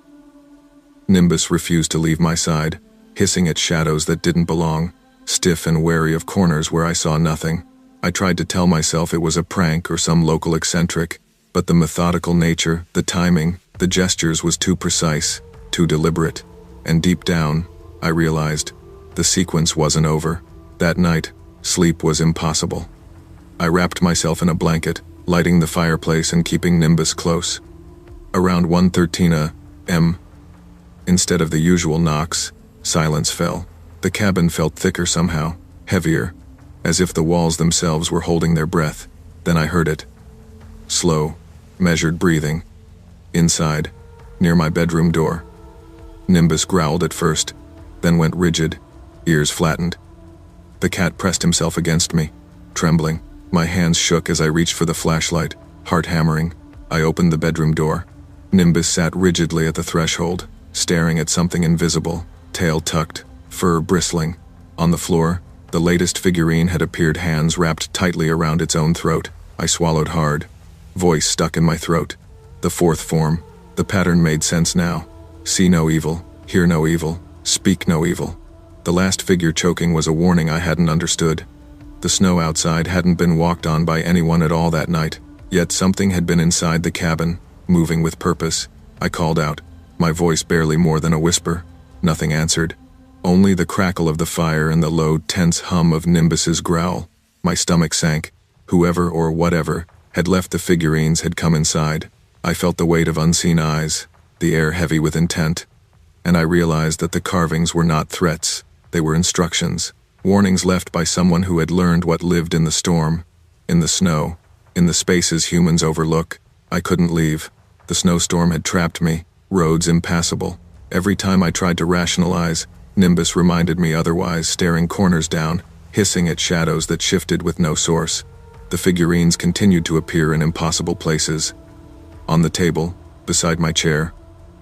Nimbus refused to leave my side, hissing at shadows that didn't belong, stiff and wary of corners where I saw nothing. I tried to tell myself it was a prank or some local eccentric, but the methodical nature, the timing, the gestures was too precise, too deliberate. And deep down, I realized, the sequence wasn't over. That night, sleep was impossible. I wrapped myself in a blanket, lighting the fireplace and keeping Nimbus close. Around 1:13 a.m., instead of the usual knocks, silence fell. The cabin felt thicker somehow, heavier, as if the walls themselves were holding their breath. Then I heard it. Slow, measured breathing. Inside, near my bedroom door. Nimbus growled at first, then went rigid, ears flattened. The cat pressed himself against me, trembling. My hands shook as I reached for the flashlight, heart hammering. I opened the bedroom door. Nimbus sat rigidly at the threshold, staring at something invisible, tail tucked, fur bristling. On the floor, the latest figurine had appeared, hands wrapped tightly around its own throat. I swallowed hard. Voice stuck in my throat. The fourth form. The pattern made sense now. See no evil, hear no evil, speak no evil. The last figure choking was a warning I hadn't understood. The snow outside hadn't been walked on by anyone at all that night, yet something had been inside the cabin, moving with purpose. I called out, my voice barely more than a whisper. Nothing answered. Only the crackle of the fire and the low, tense hum of Nimbus's growl. My stomach sank. Whoever or whatever had left the figurines had come inside. I felt the weight of unseen eyes, the air heavy with intent, and I realized that the carvings were not threats. They were instructions, warnings left by someone who had learned what lived in the storm, in the snow, in the spaces humans overlook. I couldn't leave. The snowstorm had trapped me, roads impassable. Every time I tried to rationalize, Nimbus reminded me otherwise, staring corners down, hissing at shadows that shifted with no source. The figurines continued to appear in impossible places. On the table, beside my chair,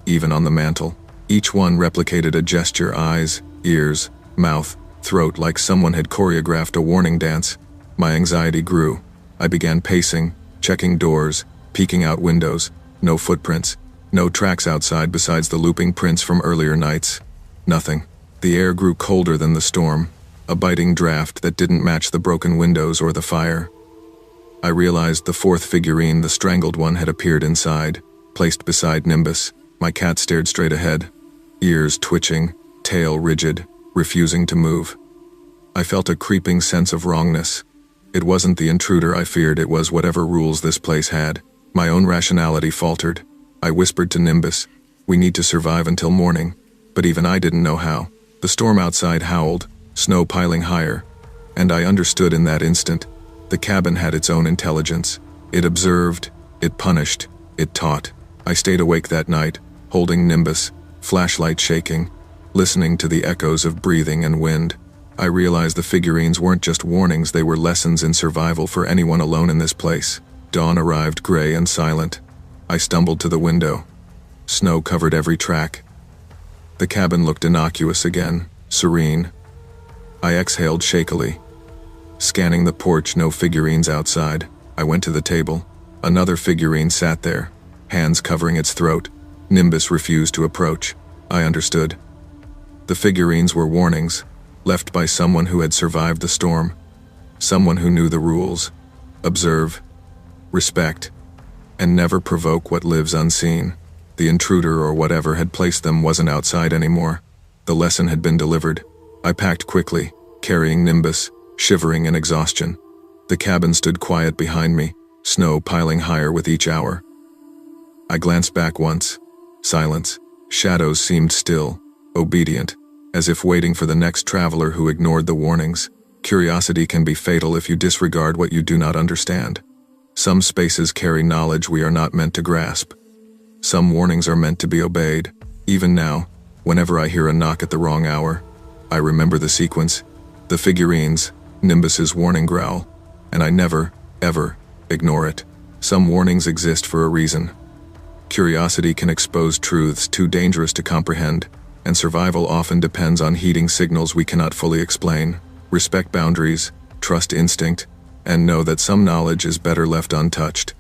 even on the mantel. Each one replicated a gesture: eyes, ears, mouth, throat, like someone had choreographed a warning dance. My anxiety grew. I began pacing, checking doors, peeking out windows. No footprints. No tracks outside besides the looping prints from earlier nights. Nothing. The air grew colder than the storm, a biting draft that didn't match the broken windows or the fire. I realized the fourth figurine, the strangled one, had appeared inside, placed beside Nimbus. My cat stared straight ahead, ears twitching, tail rigid, refusing to move. I felt a creeping sense of wrongness. It wasn't the intruder I feared, it was whatever rules this place had. My own rationality faltered. I whispered to Nimbus, "We need to survive until morning." But even I didn't know how. The storm outside howled, snow piling higher, and I understood in that instant. The cabin had its own intelligence. It observed, it punished, it taught. I stayed awake that night, holding Nimbus, flashlight shaking, listening to the echoes of breathing and wind. I realized the figurines weren't just warnings, they were lessons in survival for anyone alone in this place. Dawn arrived, gray and silent. I stumbled to the window. Snow covered every track. The cabin looked innocuous again, serene. I exhaled shakily. Scanning the porch, no figurines outside. I went to the table. Another figurine sat there, hands covering its throat. Nimbus refused to approach. I understood. The figurines were warnings, left by someone who had survived the storm. Someone who knew the rules. Observe, respect, and never provoke what lives unseen. The intruder or whatever had placed them wasn't outside anymore. The lesson had been delivered. I packed quickly, carrying Nimbus, shivering in exhaustion. The cabin stood quiet behind me, snow piling higher with each hour. I glanced back once. Silence. Shadows seemed still, obedient, as if waiting for the next traveler who ignored the warnings. Curiosity can be fatal if you disregard what you do not understand. Some spaces carry knowledge we are not meant to grasp. Some warnings are meant to be obeyed. Even now, whenever I hear a knock at the wrong hour, I remember the sequence, the figurines, Nimbus's warning growl, and I never, ever, ignore it. Some warnings exist for a reason. Curiosity can expose truths too dangerous to comprehend, and survival often depends on heeding signals we cannot fully explain. Respect boundaries, trust instinct, and know that some knowledge is better left untouched.